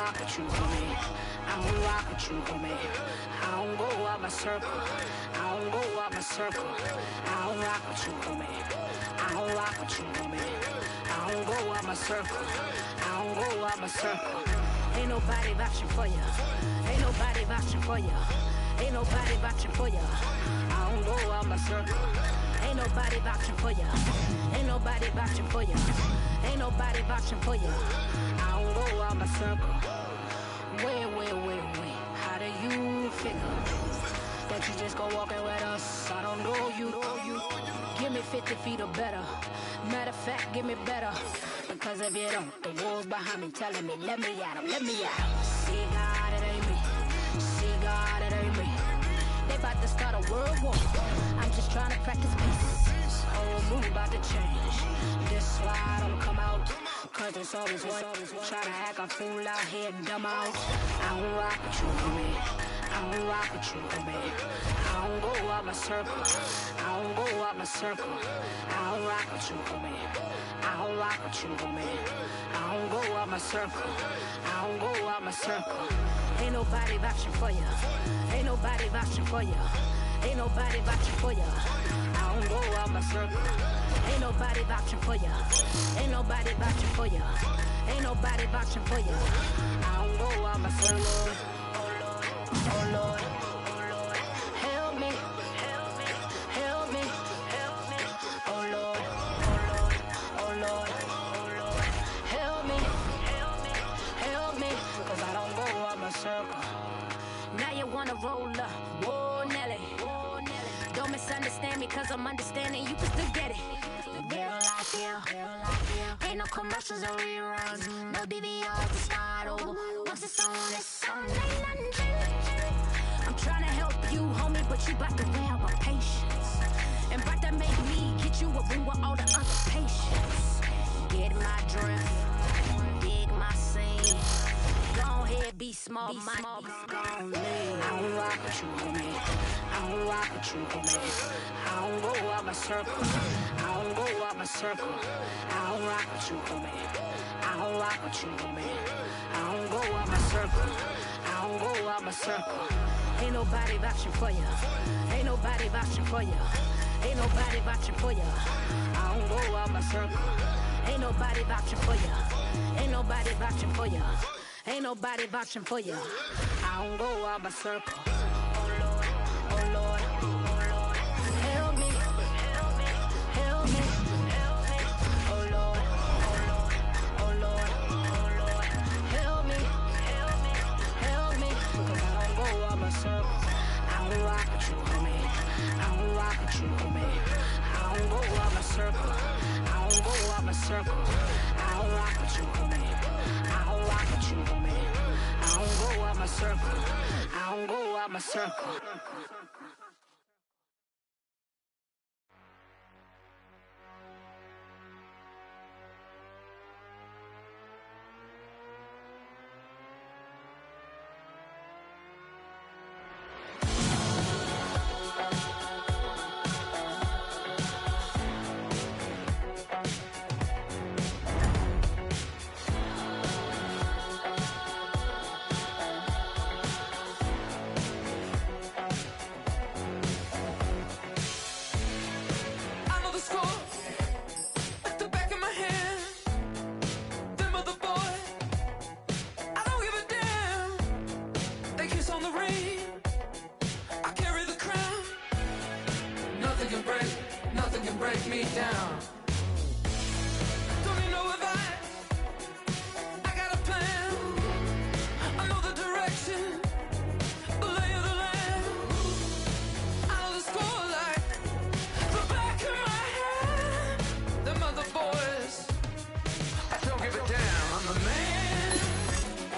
rock with you, homie. I don't rock with you, homie. I don't go out my circle. I don't go out my circle. I don't rock with you, homie. I don't rock with you, homie. I don't go out my circle. I don't go out my circle. Ain't nobody vouching for ya. Ain't nobody vouching for ya. Ain't nobody vouching for ya. I don't go out my circle. Ain't nobody vouching for ya. Ain't nobody vouching for ya. Ain't nobody vouching for ya. I don't go out my circle. Wait. How do you figure that you just go walking with us? I don't know you. Give me 50 feet or better. Matter of fact, give me better. Because if you don't, the wolves behind me telling me, let me at 'em, let me at 'em. See God, it ain't me. See God, it ain't me. They about to start a world war. I'm just trying to practice peace. Whole mood about to change. This why I don't come out. Cause there's always one trying to act a fool out here and dumb out. I don't rock with you, homie. I don't rock with you, homie. I don't go out my circle. I don't go out my circle. I don't rock with you, homie. I don't rock with you, homie. I don't go out my circle. I don't go out my circle. Ain't nobody vouching for ya. Ain't nobody vouching for ya. Ain't nobody vouching for ya. I don't go out my circle. Ain't nobody vouching for ya. Ain't nobody vouching for ya. Ain't nobody vouching for ya. I don't go out my circle. Oh Lord, help me, help me, help me, help me. Oh Lord, help me, help me, help me. Cause I don't go out my circle. Now you wanna roll up, whoa Nelly. Don't misunderstand me cause I'm understanding you can still get it. Real life here, ain't no commercials or reruns. No DVRs to start over. Once it's on, ain't nothing changing. I'm trying to help you, homie, but you bout to wear out my patience. And bout to make me get you a room with all the other patients. Get my drift, dig my scene. Go ahead, be small, my gon' leave. I don't rock with you, homie. I don't rock with you, homie. I don't go out my circle. I don't go out my circle. I don't rock with you, homie. I don't rock with you, homie. I don't go out my circle. I don't go out my circle. Ain't nobody vouching for ya. Ain't nobody vouching for ya. Ain't nobody vouching for ya. I don't go out my circle. Ain't nobody vouching for ya. Ain't nobody vouching for ya. Ain't nobody vouching for ya. I don't go out my circle. Oh Lord, help me, help me, help me, help me. Oh Lord, help me, help me, help me. Because I don't go out my circle. I don't rock with you, homie. I don't rock with you, homie. I don't go out my circle. I don't go out my circle. I don't rock with you, homie. I don't rock with you, homie. I don't go out my circle. I don't go out my circle. Break me down. Don't need no advice. I got a plan. I know the direction, the lay of the land. I know the score like the back of my hand. Them other boys, I don't give a damn. I'm the man.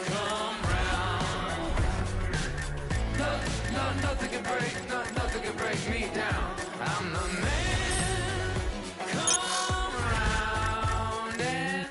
Come round. Nothing can break. Nothing can break me down. I'm the man. Come round and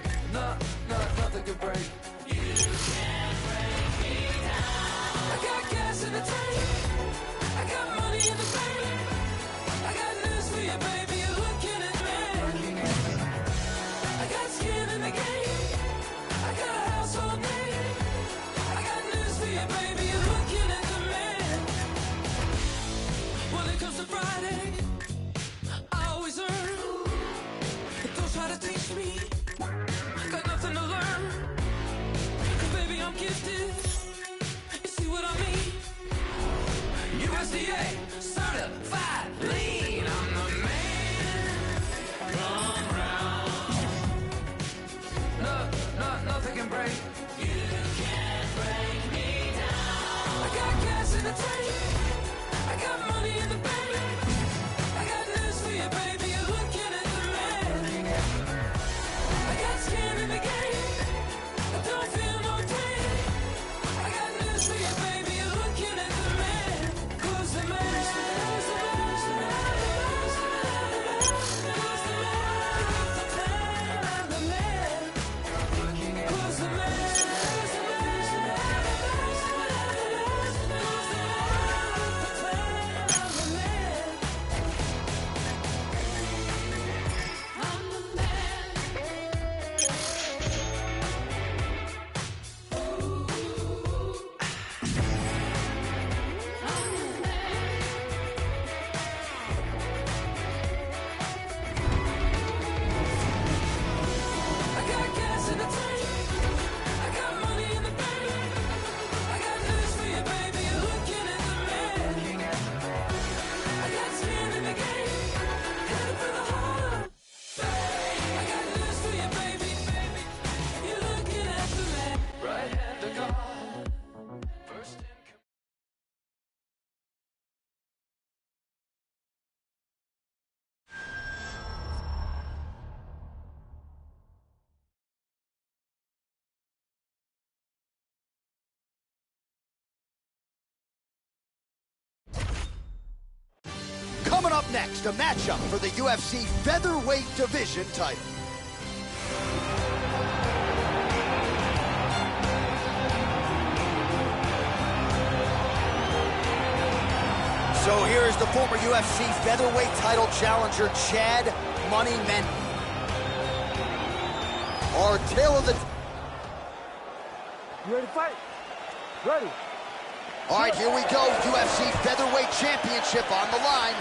Coming up next, a matchup for the UFC featherweight division title. So here is the former UFC featherweight title challenger, Chad Money Mendy. Our tale of the... You ready to fight? Ready. All right, here we go. UFC featherweight championship on the line.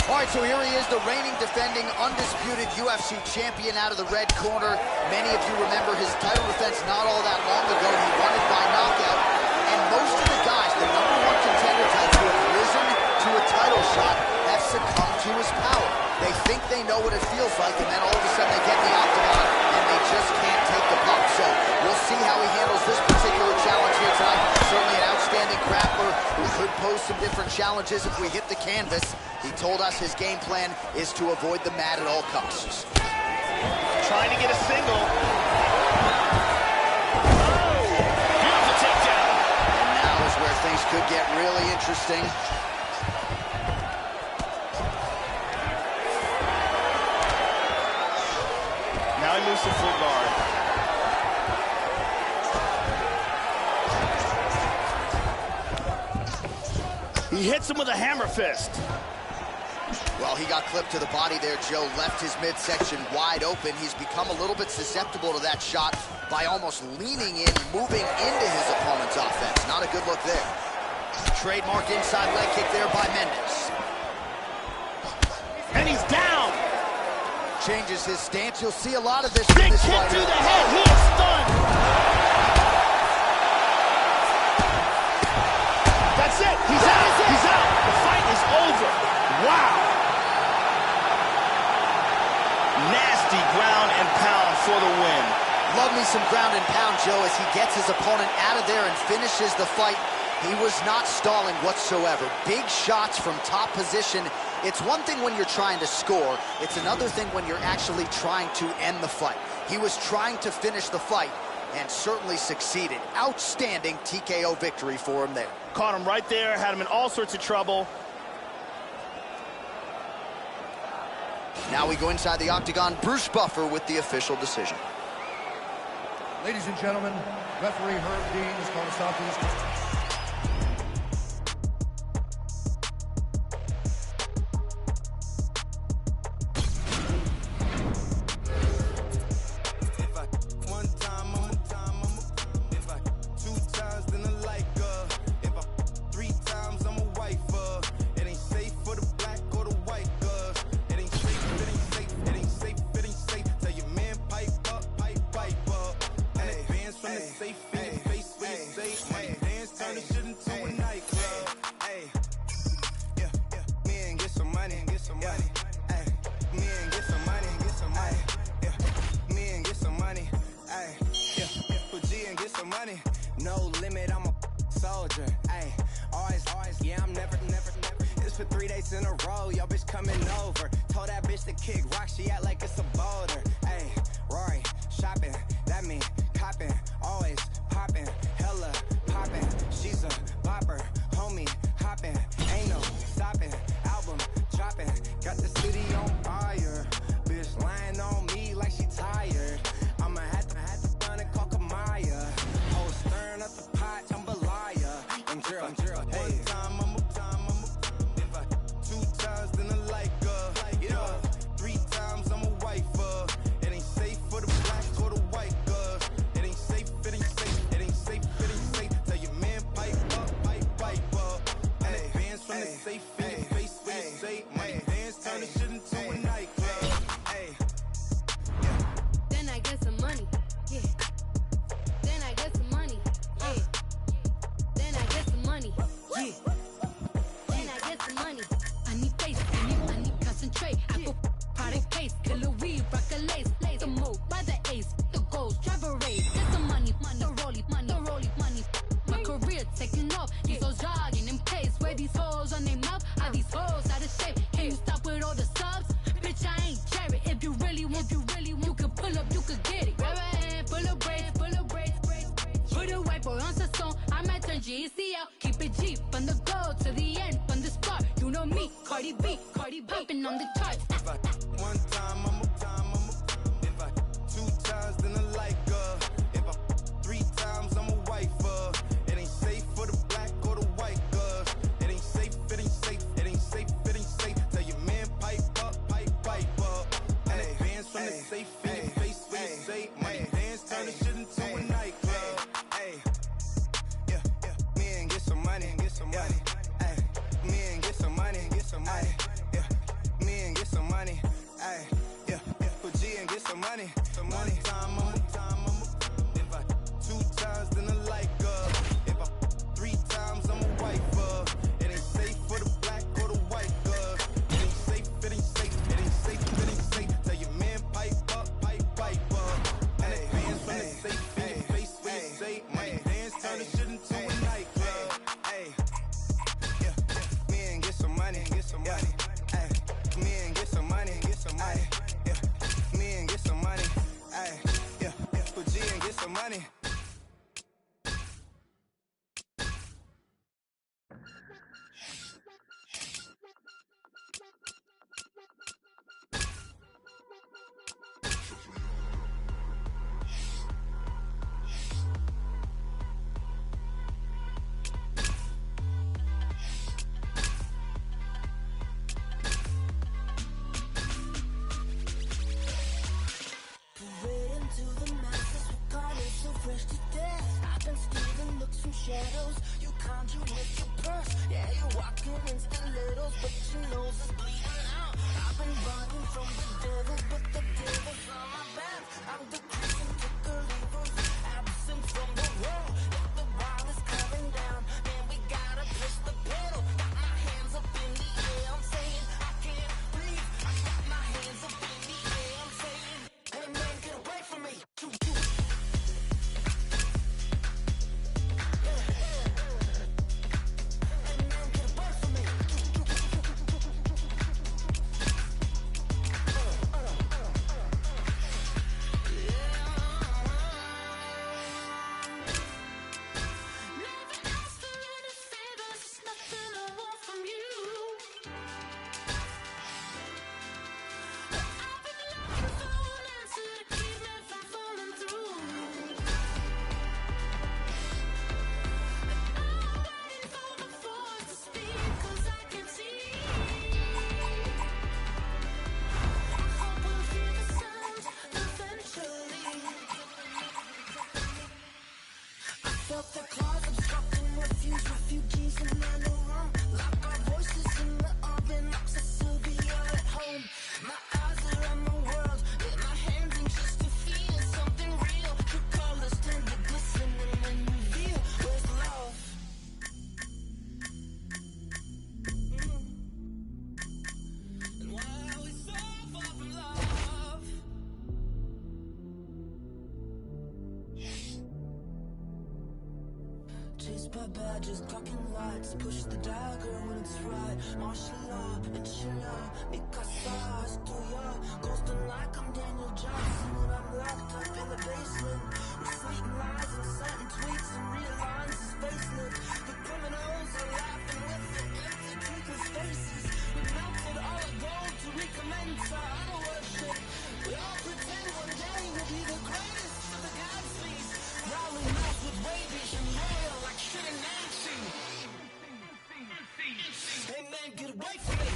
All right, so here he is, the reigning, defending, undisputed UFC champion out of the red corner. Many of you remember his title defense not all that long ago. He won it by knockout. And most of the guys, the #1 contender types who have risen to a title shot, have succumbed to his power. They think they know what it feels like, and then all of a sudden they get in the octagon, and they just can't take the bump. So we'll see how he handles this particular challenge here tonight. Certainly an outstanding grappler who could pose some different challenges if we hit the canvas. He told us his game plan is to avoid the mat at all costs. Trying to get a single. Oh, beautiful takedown. And now is where things could get really interesting. Now he moves to full guard. He hits him with a hammer fist. Well, he got clipped to the body there, Joe. Left his midsection wide open. He's become a little bit susceptible to that shot by almost leaning in, moving into his opponent's offense. Not a good look there. Trademark inside leg kick there by Mendes. And he's down. Changes his stance. You'll see a lot of this. Big kick to the head. He is stunned. That's it. He's out. He's out. The fight is over. Wow. Nasty ground and pound for the win. Love me some ground and pound, Joe, as he gets his opponent out of there and finishes the fight. He was not stalling whatsoever. Big shots from top position. It's one thing when you're trying to score. It's another thing when you're actually trying to end the fight. He was trying to finish the fight and certainly succeeded. Outstanding TKO victory for him there. Caught him right there, had him in all sorts of trouble. Now we go inside the octagon. Bruce Buffer with the official decision. Ladies and gentlemen, referee Herb Dean is going to stop this. No limit, I'm a soldier. Ay, always, yeah, I'm never. It's for 3 days in a row, yo bitch coming over. Told that bitch to kick rock, she act like it's a boulder. Ay, Rory, shopping, that mean copping, always popping, hella popping. She's a bopper, homie, hopping, ain't no stopping. Album dropping, got the city on fire. Bitch lying on me like she tired. I'ma have to run and call Kamaya. Oh, stirring up the pot, jambalaya. I'm drill, hey. One time, I'm if I 2 times, then I like you know, 3 times, I'm a wife, it ain't safe for the black or the white, it ain't safe, it ain't safe, it ain't safe, it ain't safe. Tell your man pipe up, and advance from the safe in your face when you say money dance, turn the shit into a nightclub, hey. Then I get some money, yeah. Then I get some money, yeah. Then I get some money, yeah. Then I get some money. I need face, I need concentrate. I go product case, killer weed, rock a lace, the move by the ace, the gold, drive a race. Get some money, the rollie, money. My career taking off, these hoes jogging in place. Where these hoes on their mouth, are these hoes out of shape? Can you stop with all the stuff? steady bumping on the charts. If I one time, I'm a if I 2 times, then I like her. If I 3 times, I'm a wife her. It ain't safe for the black or the white girl. It ain't safe, it ain't safe, it ain't safe, it ain't safe. Tell your man pipe up. And advance from the safe in your face when you say money dance, turn the shit into a nightclub. Yeah, me and get some money, me and get some money, yeah, me and get some money, yeah, put G and get some money, One time, if I 2 times, then I like her. If I 3 times, I'm a wife her. It ain't safe for the black or the white girl. It ain't safe, it ain't safe, it ain't safe, it ain't safe. Tell your man pipe up. And advance from the safe in your face when you say money dance, turn the shit into a nightclub. Yeah, me and get some money, me and get some money, yeah, me and get some money, yeah, put G and get some money. Parading to the masses, we're calling so fresh to death. I've been stealing looks from shadows. You conjure with your purse. Yeah, you're walking in stilettos, but your nose is bleeding out. I've been running from the devil, but the devil's on my back. I'm the Christian to the levers, absent from the world. If the wall is coming down, man, we gotta push the pedal. Got my hands up in the air, I'm saying I can't breathe. I got my hands up in the air, I'm saying, hey man, get away from me. Felt the claws obstructing refugees in my new room. Lock our voices in the oven, access Sylvia at home. My eyes are on the world, with my hands anxious to feel something real. Your colors tend to glisten and then reveal where's love. And why are we so far from love? Chased by badges, clocking lights, push the dagger when it's right. Martial law, inshallah, Mikasa, Astoya, ghosting like I'm Daniel Johnson when I'm locked up in the basement. Retweeting lies and sending tweets and realigns his facelift. The criminals are laughing with the empty, toothless faces. We melted all our gold to recommence our honor worship. We all pretend one day we'll be the greatest of the gods' feast. Rowling mouth with rabies and hail like shit in Nancy. Hey man, get away from me.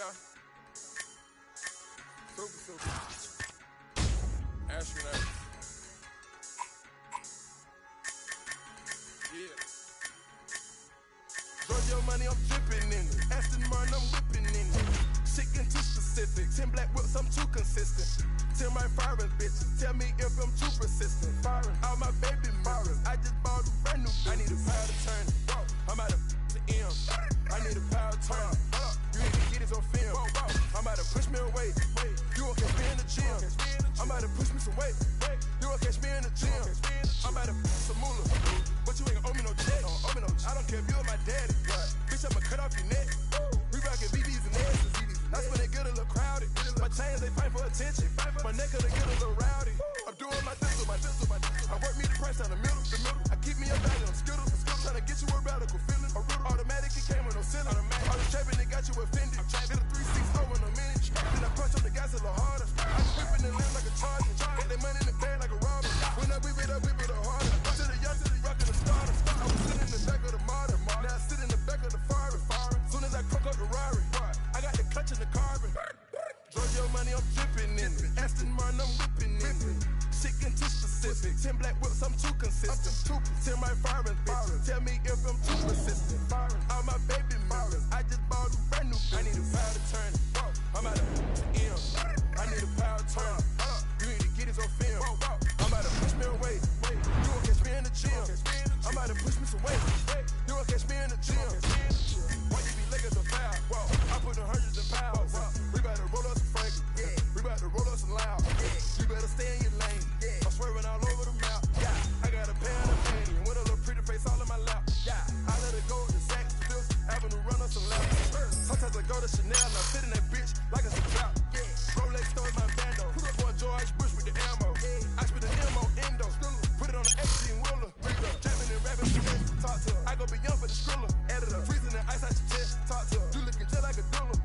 yeah. Super. Astronaut. Yeah. Georgia money, I'm dripping in it. Aston Martin, I'm whipping in it. Shit getting too specific. 10 black whips, I'm too consistent. 10 my firing bitches. Tell me if I'm too persistent. Firing all my baby mirrors. I just bought a brand new. I need a power to turn it. I'm out of the M. I need a power to turn it. You need to get this on film. I'm about to push me away. You won't catch me in the gym. I'm about to push me some weight. You won't catch me in the gym. I'm about to some moolah. But you ain't gonna owe me no check. I don't care if you and my daddy. Bitch, I'ma cut off your neck. We rockin' VVs and S's. That's when they get a little crowded. My chains, they fight for attention. My neck, they get a little rowdy. I'm doing my thistle. I work me the price down the middle. I keep me a bag of them skittles. Tryna get you a radical feeling. Automatic, it came with no ceiling. All the trapping, they got you offended. Did a 3-6-0 in a minute. Then I punch on the gas a little harder. I just whipping and live like a charger. Get that money in the bag like a robber. When I whip it harder. To the young, to the rockin' the starter. I was sitting in the back of the Marta. Now I sit in the back of the Ferrari. Soon as I cook up the Rari, I got the clutch in the carbon. Georgia money, I'm dripping in it. Aston Martin, I'm whipping in it. Shit getting too specific. 10 black whips, I'm too consistent. 10 my firing bitches. Tell me if I'm too persistent. All my baby mirrors. I just bought a brand new. I need a power to turn it. I'm out of the M. I need a power to turn it. You need to get this on film. I'm about to push me away. You won't catch me in the gym. I'm about to push me some weight. You won't catch me in the gym. Why you be licking so foul? I put the hundreds in pounds. We about to roll up some Frankie. We about to roll up some loud. You better stay in your lane. I'm swerving all over the map. I got a pair of panties with a little pretty face all in my lap. I let it go to Saks, Fifth Avenue, run up some laps. Sometimes I go to Chanel and I sit in that bitch like it's a trap. Rolex stores my bando. Boy George Bush with the ammo. I spit an M on endo. Put it on the 18 wheeler. Jamming and rapping for this. Talk to her. I go beyond for the skriller. Editor. Freezing the ice out your chest. Talk to her. You looking just like a doula.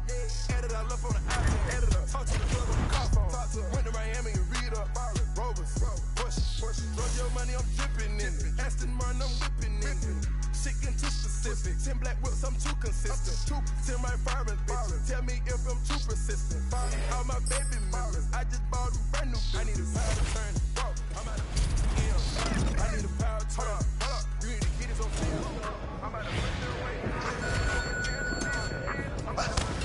Editor. I left on the iPhone. Editor. Talk to the plug on the car phone. Talk to her. Went to Miami and read up. Rovers. Push. Drug your money, I'm dripping in it. Aston Martin, I'm whipping in it. Shit getting too specific. 10 black whips, I'm too consistent. 10 my firing bitches. Tell me if I'm too persistent. All my baby mirrors. I just bought a brand new. I need a power to turn it. I'm out of I need a power to turn it. You need to get this on film. I'm about to push it away. I'm about to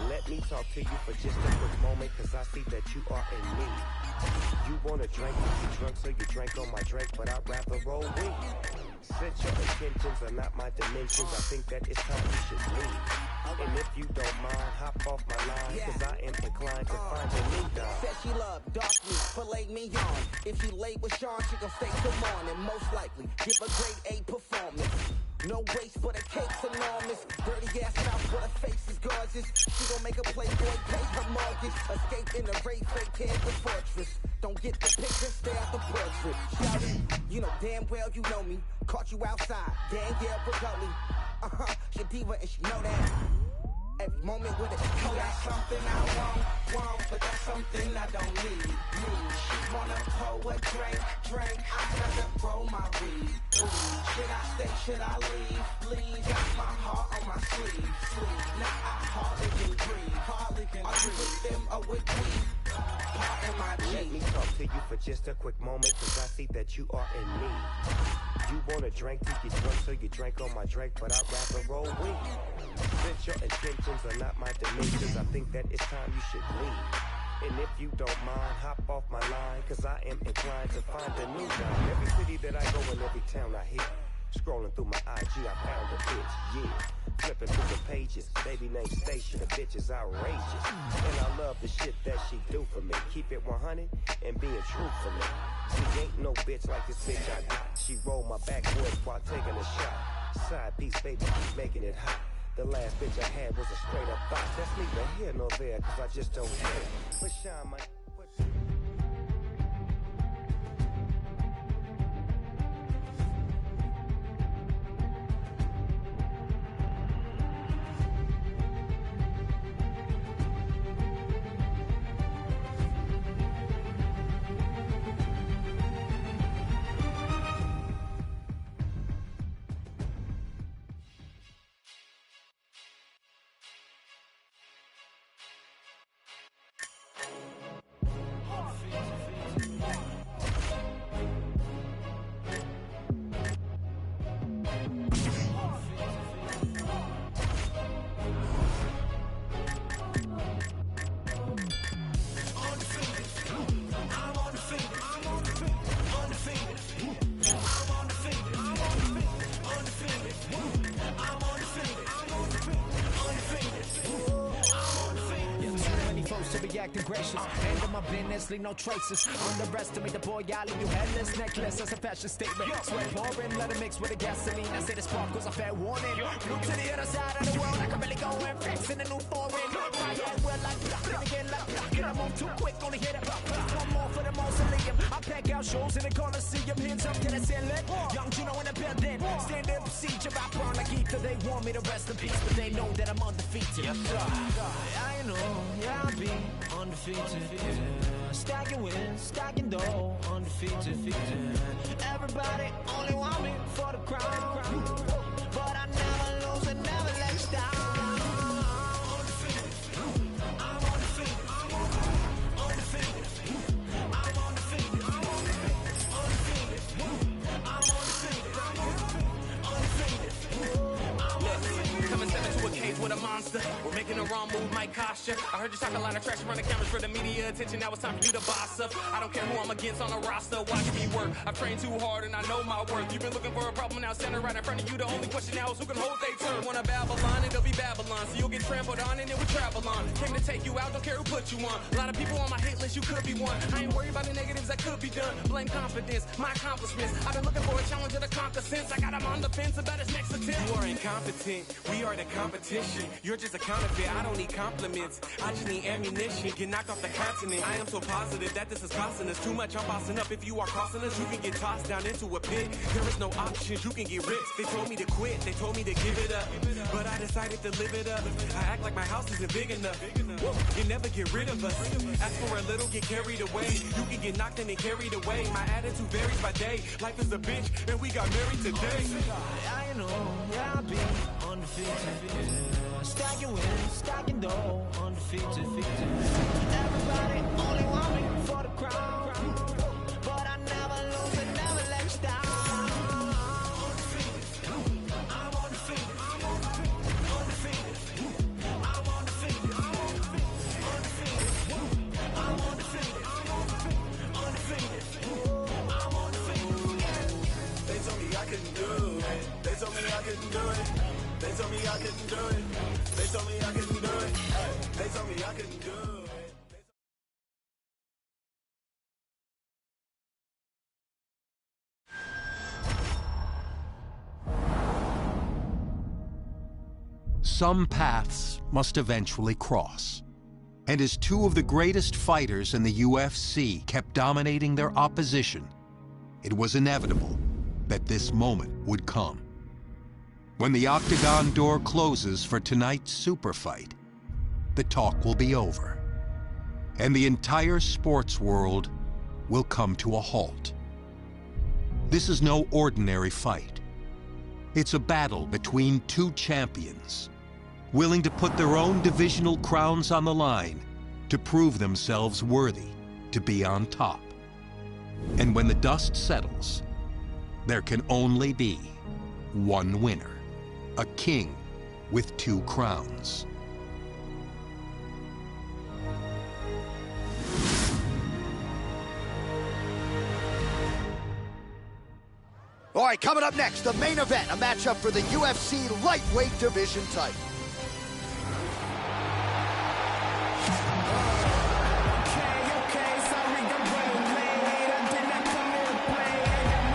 Let me talk to you for just a quick moment, cause I see that you are in need. You wanna drink, you drunk, so you drank on my drink, but I'd rather roll weed. Since your intentions are not my dimensions, I think that it's time you should leave. And if you don't mind, hop off my line, cause I am inclined to find a new dime. Said she loved dark meat, filet mignon. If she late with Sean, she gon' stay till morning. Most likely, give a grade A performance. No waste, but her cake's enormous. Dirty ass mouth, but her face is gorgeous. She gon' make a playboy pay her mortgage. Escape in the race, fake can't the fortress. Don't get the picture, stay at the portrait. Shouty, you know damn well you know me. Caught you outside, Danielle Brigoli. She diva and she know that. Every moment with it, you got something I want, but that's something I don't need. She wanna pour a drink, I'd rather roll my weed. Should I stay, should I leave? Got my heart on my sleeve. Now I hardly can breathe. Are you with them or with me? Let me talk to you for just a quick moment, cause I see that you are in need. You want a drink to get drunk, so you drank on my drink, but I'd rather roll weed. Since your intentions are not my dimensions, I think that it's time you should leave. And if you don't mind, hop off my line, cause I am inclined to find a new line. Every city that I go in, every town I hit. Scrolling through my IG, I found a bitch, yeah. Flipping through the pages, baby named Stacia, the bitch is outrageous. And I love the shit that she do for me. Keep it 100 and being true for me. She ain't no bitch like this bitch I got. She rolled my backwoods while taking a shot. Side piece, baby, keep making it hot. The last bitch I had was a straight up thought. That's neither here nor there, cause I just don't care. But shine my... Acting gracious, handle my business, leave no traces. Underestimate the boy, I leave you headless. Necklace as a fashion statement. Sweat pouring, let it mix with the gasoline. I say the sparkles a fair warning. Flew to the other side of the world, I can really go and fix in a new foreign. Fire well like block, then again like block. And I move too quick, only hit it. One more for the mausoleum. I pack out shows in the Coliseum. Hands up to the ceiling. Young Juno in the building. Standing procedure, I burn like ether. They want me to rest in peace, but they know that I'm undefeated. Yes, sir. I know, yeah, I'll be undefeated, yeah. Stacking wins, stacking dough, undefeated, yeah. Everybody only want me for the crown, but I never lose and never let you down. With a monster, we're making the wrong move, might cost ya. I heard you talk a lot of trash, run the cameras for the media attention. Now it's time for you to boss up. I don't care who I'm against on the roster. Watch me work. I've trained too hard and I know my worth. You've been looking for a problem, now standing right in front of you. The only question now is who can hold they turn. Want a Babylon, and it'll be Babylon. So you'll get trampled on and it will travel on. Came to take you out, don't care who put you on. A lot of people on my hit list, you could be one. I ain't worried about the negatives that could be done. Blame confidence, my accomplishments. I've been looking for a challenger to conquer since I got him on the fence about his next attempt. You are incompetent, we are the competition. You're just a counterfeit, I don't need compliments. I just need ammunition, get knocked off the continent. I am so positive that this is costing us too much. I'm bossing up, if you are crossing us, you can get tossed down into a pit. There is no options, you can get rich. They told me to quit, they told me to give it up, but I decided to live it up. I act like my house isn't big enough. You never get rid of us. Ask for a little, get carried away. You can get knocked in and carried away. My attitude varies by day. Life is a bitch, and we got married today. I know, yeah, I'll be undefeated, yeah. Stacking wins, stacking dough, undefeated, Everybody only want me for the crown, but I never lose and never let you down. I'm undefeated, I'm undefeated, I'm undefeated, I'm undefeated, I'm undefeated. They told me I couldn't do it. They told me I couldn't do it. They told me I couldn't do it. They told me I couldn't do it. Hey, they told me I couldn't do it. some paths must eventually cross. And as two of the greatest fighters in the UFC kept dominating their opposition, it was inevitable that this moment would come. When the octagon door closes for tonight's super fight, the talk will be over, and the entire sports world will come to a halt. This is no ordinary fight. It's a battle between two champions, willing to put their own divisional crowns on the line to prove themselves worthy to be on top. And when the dust settles, there can only be one winner, a king with two crowns. All right, coming up next, the main event, a matchup for the UFC lightweight division title.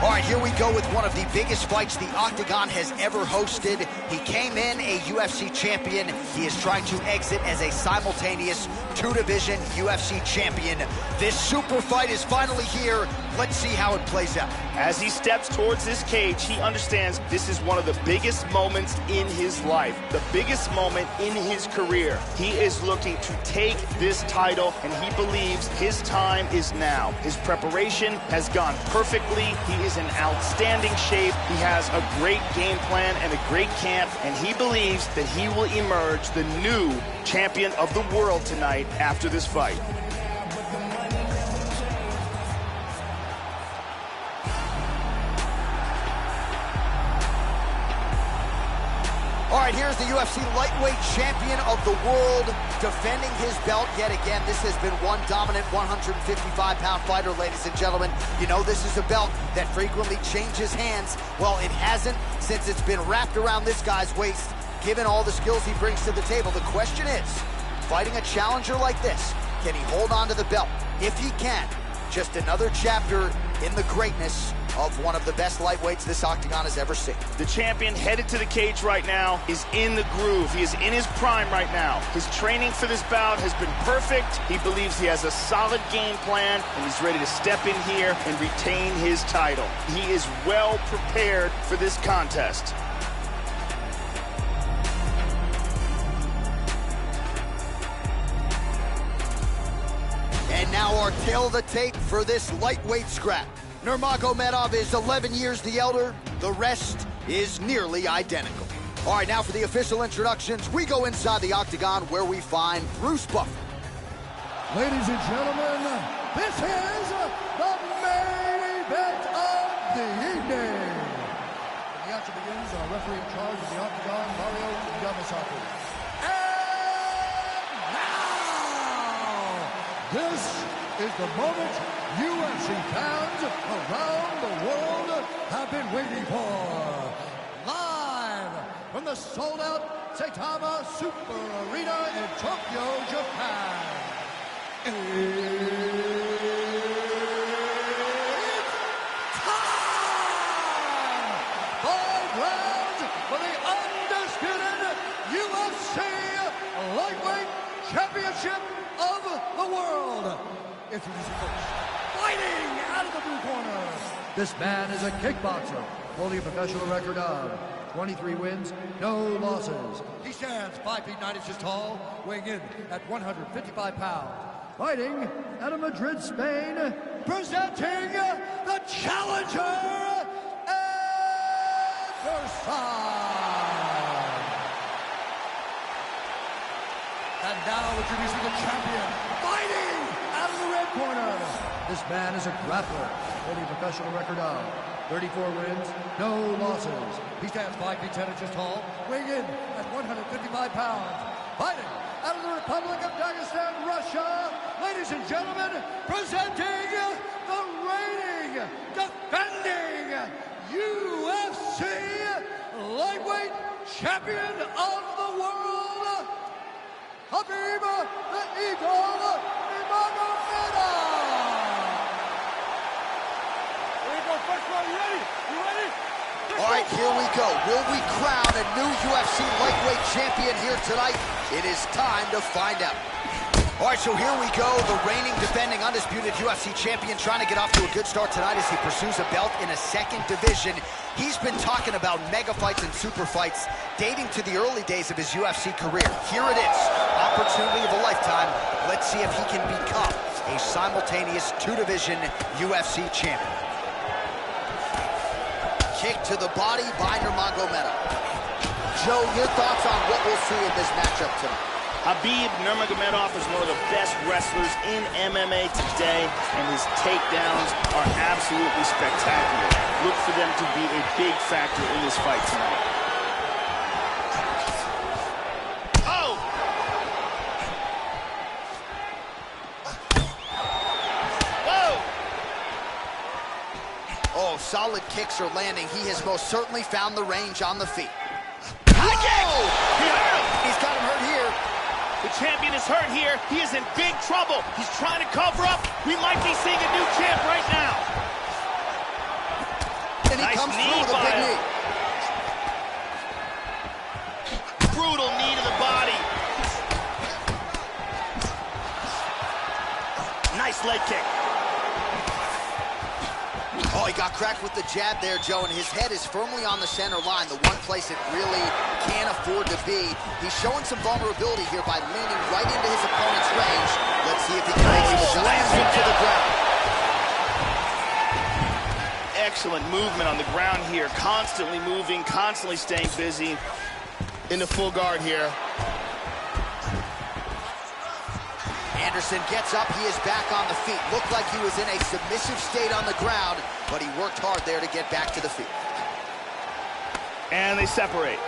All right, here we go with one of the biggest fights the Octagon has ever hosted. He came in a UFC champion. He is trying to exit as a simultaneous two-division UFC champion. This super fight is finally here. Let's see how it plays out. As he steps towards this cage, he understands this is one of the biggest moments in his life, the biggest moment in his career. He is looking to take this title, and he believes his time is now. His preparation has gone perfectly. He is in outstanding shape. He has a great game plan and a great camp, and he believes that he will emerge the new champion of the world tonight after this fight. All right, here's the UFC lightweight champion of the world defending his belt yet again. This has been one dominant 155-pound fighter, ladies and gentlemen. You know this is a belt that frequently changes hands. Well, it hasn't since it's been wrapped around this guy's waist. Given all the skills he brings to the table, the question is, fighting a challenger like this, can he hold on to the belt? If he can, just another chapter in the greatness of one of the best lightweights this Octagon has ever seen. The champion headed to the cage right now is in the groove. He is in his prime right now. His training for this bout has been perfect. He believes he has a solid game plan, and he's ready to step in here and retain his title. He is well prepared for this contest. And now our tail of the tape for this lightweight scrap. Nurmagomedov is 11 years the elder. The rest is nearly identical. All right, now for the official introductions, we go inside the Octagon where we find Bruce Buffer. Ladies and gentlemen, this is the main event of the evening. The action begins, our referee in charge of the Octagon, Mario Yamasaki. And now, this is the moment UFC fans around the world have been waiting for. Live from the sold-out Saitama Super Arena in Tokyo, Japan. It's time! 5 rounds for the undisputed UFC Lightweight Championship of the world. Introducing first, fighting out of the blue corner. This man is a kickboxer, holding a professional record of 23 wins, no losses. He stands 5 feet 9 inches tall, weighing in at 155 pounds. Fighting out of Madrid, Spain, presenting the challenger, Anderson. And now introducing the champion, fighting out of the red corner. This man is a grappler, holding a professional record of 34 wins, no losses. He stands 5 feet 10 inches tall, weighing in at 155 pounds. Fighting out of the Republic of Dagestan, Russia, ladies and gentlemen, presenting the reigning, defending UFC lightweight champion of the world, Khabib the Eagle Nurmagomedov. Here we go, first one, you ready? You ready? All right, here we go. Will we crown a new UFC lightweight champion here tonight? It is time to find out. All right, so here we go. The reigning, defending, undisputed UFC champion trying to get off to a good start tonight as he pursues a belt in a second division. He's been talking about mega fights and super fights dating to the early days of his UFC career. Here it is, opportunity of a lifetime. Let's see if he can become a simultaneous two-division UFC champion. Kick to the body by Nurmagomedov. Joe, your thoughts on what we'll see in this matchup tonight? Khabib Nurmagomedov is one of the best wrestlers in MMA today, and his takedowns are absolutely spectacular. Look for them to be a big factor in this fight tonight. Oh! Whoa! Oh, solid kicks are landing. He has most certainly found the range on the feet. High kick! He hurt him! He's got him hurt here. The champion is hurt here. He is in big trouble. He's trying to cover up. We might be seeing a new champ right now. And he comes through with a big knee. Brutal knee to the body. Nice leg kick. Oh, he got cracked with the jab there, Joe, and his head is firmly on the center line, the one place it really can't afford to be. He's showing some vulnerability here by leaning right into his opponent's range. Let's see if he can make him slams him to the ground. Excellent movement on the ground here, constantly moving, constantly staying busy. Into full guard here. Anderson gets up, he is back on the feet. Looked like he was in a submissive state on the ground, but he worked hard there to get back to the feet. And they separate.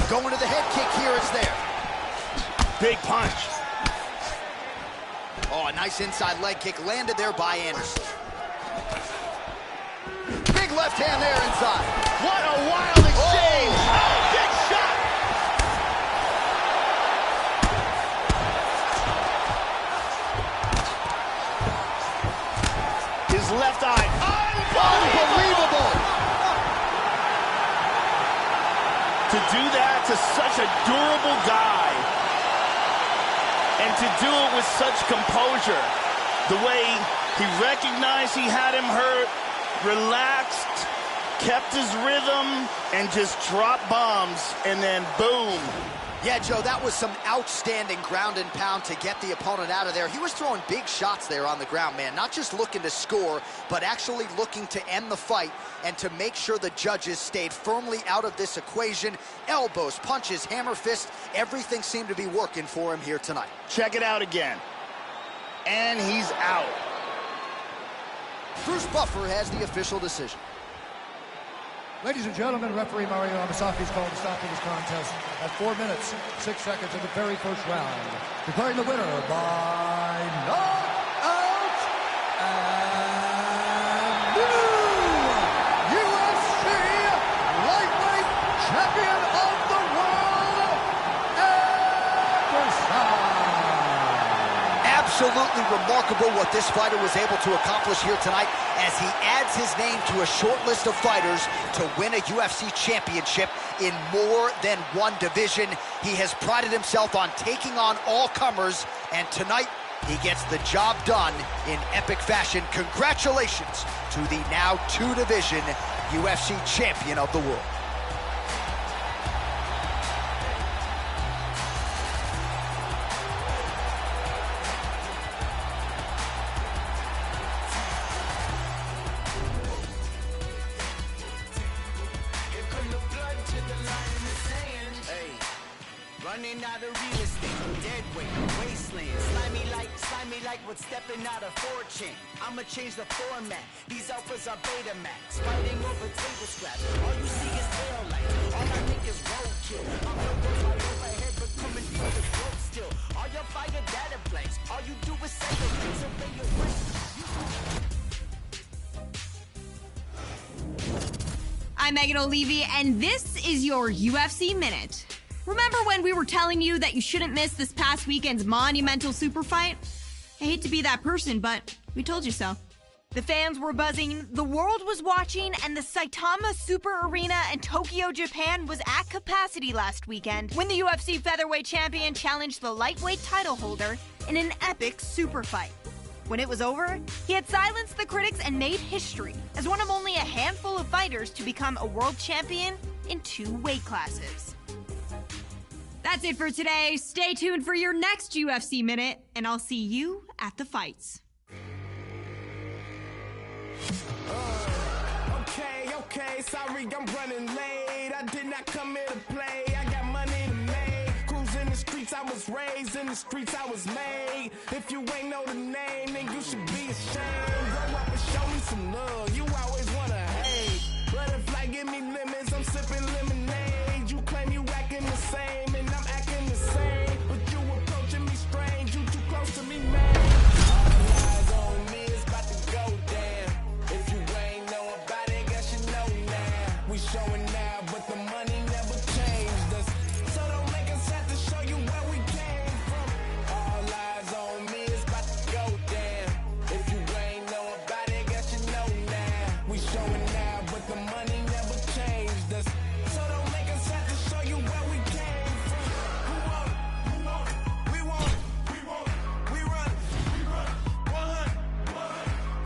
Going to the head kick here, it's there. Big punch. Oh, a nice inside leg kick landed there by Anderson. Big left hand there inside. What a wild exchange. Oh, big shot. His left eye. Unbelievable. To do that to such a durable guy, and to do it with such composure, the way he recognized he had him hurt, relaxed, kept his rhythm, and just dropped bombs, and then boom. Yeah, Joe, that was some outstanding ground and pound to get the opponent out of there. He was throwing big shots there on the ground, man. Not just looking to score, but actually looking to end the fight and to make sure the judges stayed firmly out of this equation. Elbows, punches, hammer fist, everything seemed to be working for him here tonight. Check it out again. And he's out. Bruce Buffer has the official decision. Ladies and gentlemen, referee Mario Amasaki's called to stop to this contest at 4 minutes, 6 seconds of the very first round. Declaring the winner by knockout and new UFC lightweight champion of the world, Anderson. Absolutely remarkable what this fighter was able to accomplish here tonight as he adds his name to a short list of fighters to win a UFC championship in more than one division. He has prided himself on taking on all comers, and tonight he gets the job done in epic fashion. Congratulations to the now two-division UFC champion of the world. Running out of real estate, dead weight, wasteland. Slimy like what's stepping out of fortune. I'ma change the format. These alphas are beta max, fighting over table scraps. All you see is tail lights. All I think is roadkill. I'm no good right overhead, but coming through the throat still. All your fire data blanks. All you do is say the things obey your I'm Megan O'Leary, and this is your UFC Minute. Remember when we were telling you that you shouldn't miss this past weekend's monumental super fight? I hate to be that person, but we told you so. The fans were buzzing, the world was watching, and the Saitama Super Arena in Tokyo, Japan was at capacity last weekend when the UFC featherweight champion challenged the lightweight title holder in an epic super fight. When it was over, he had silenced the critics and made history as one of only a handful of fighters to become a world champion in 2 weight classes. That's it for today. Stay tuned for your next UFC Minute, and I'll see you at the fights. Okay, sorry I'm running late. I did not come here to play. I got money to make. Cruise in the streets, I was raised in the streets, I was made. If you ain't know the name, then you should be ashamed. Grow up and show me some love. You always wanna hate, but if life give me limits, I'm sipping lemonade. You claim you acting the same, and I'm acting the same, but you approaching me strange. You too close to me, man. All eyes on me, it's about to go down. If you ain't know about it, guess you know now. We showing now, but the money never changed us. So don't make us have to show you where we came from. All eyes on me, it's about to go down. If you ain't know about it, guess you know now. We showing now, but the money never changed us. So don't make us have to show you where we came from. Who want it? Who want it? We want it. We want it. We run it. We run it. 100.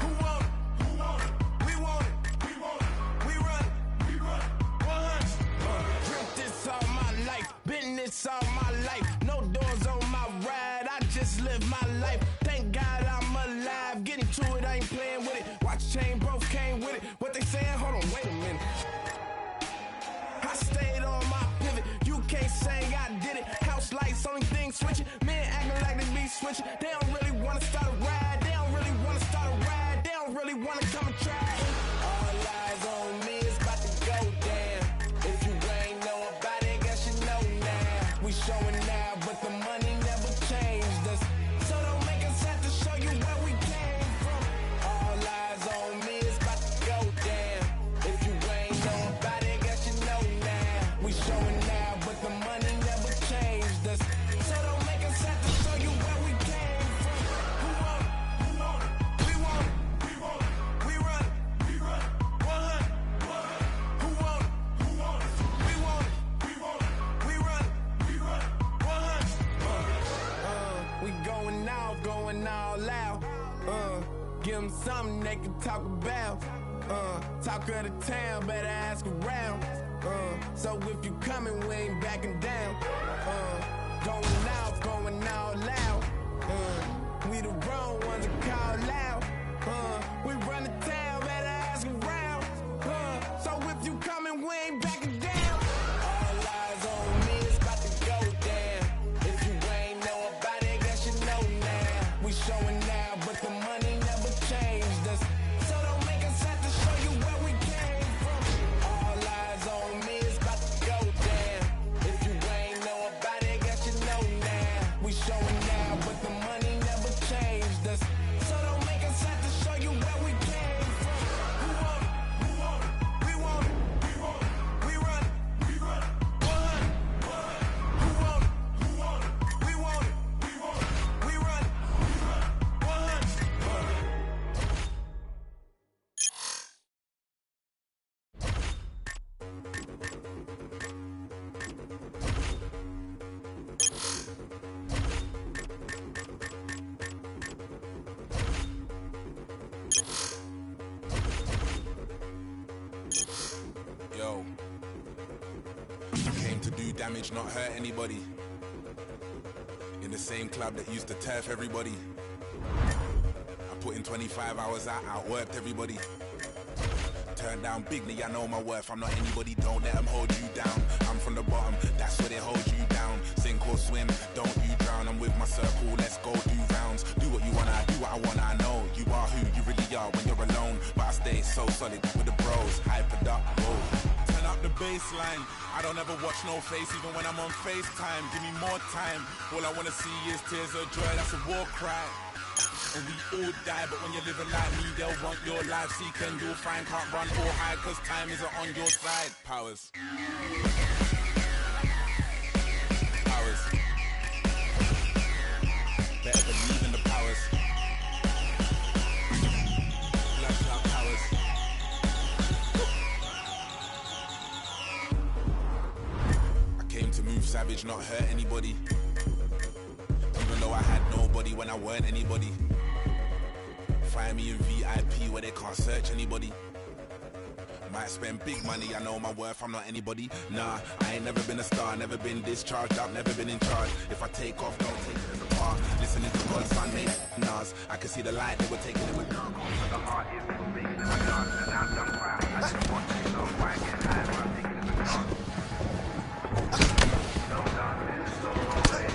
Who want it? Who want it? We want it. We want it. We run it. We run it. 100. Drink this all my life. Been this all my life. No doors on my ride. I just live my life. Thank God I'm alive. Getting to it, I ain't playing with it. Watch chain, both came with it. What they saying? Hold on, wait a minute. I stayed on my pivot. You can't say I did it. House lights, only thing switching. Men acting like they be switching. They don't really want to start a ride. They don't really want to start a ride. They don't really want to come and try. All eyes on me, it's about to go down. If you ain't know about it, guess you know now. We showing now, but the money never changed us. So don't make us have to show you where we came from. All eyes on me, it's about to go down. If you ain't know about it, guess you know now. We showing now, but the money never changed us. So don't make us have to show you where we came from. Who want it? Who want it? We want it. We want it. We run it. We run it. 100. Who want it? Who want it? We want it. We want it. We run it. We run it. 100. We going all out. Give them something they can talk about. Talk of the town, better ask around. So if you coming, we ain't backing down. Going all loud. We the wrong ones to call out. We run the town, better ask around. So if you coming, we ain't backing down. All eyes on me, it's about to go down. If you ain't know about it, guess you know now. We showing now, but the money never changed us. So don't make us have to show you where we came from. All eyes on me, it's about to go down. If you ain't know about it, guess you know now. We showing now, but the money never changed us. So don't make us have to show you where we came from. Who want it? Who want it? We want it. We want it. We run it. We run it. 100. Who want it? Who want it? We want it. We want it. We run it. We run it. 100. Yo, came to do damage, not hurt anybody. In the same club that used to turf everybody. I put in 25 hours out, outworked everybody. Turned down bigly, I know my worth. I'm not anybody, don't let them hold you down. I'm from the bottom, that's where they hold you down. Sink or swim, don't you drown. I'm with my circle, let's go do rounds. Do what you wanna, do what I wanna. I know you are who you really are when you're alone. But I stay so solid with the bros, hypered up, whoa. Turn up the baseline. I don't ever watch no face, even when I'm on FaceTime. Give me more time. All I wanna see is tears of joy, that's a war cry. And we all die, but when you're living like me, they'll want your life. Seek and you'll find, can't run or hide, cause time isn't on your side. Powers. Powers. Better believe in the powers. Truth savage, not hurt anybody. Even though I had nobody when I weren't anybody. Find me in VIP where they can't search anybody. Might spend big money, I know my worth, I'm not anybody. Nah, I ain't never been a star, never been discharged out, never been in charge. If I take off, don't take it as a part. Listening to God's son, mate, Nas. I can see the light, they were taking it with dark. The heart is so big in my yard, and I'm done cry. I just want to know why I get high when I'm thinking in the dark. No darkness, so away.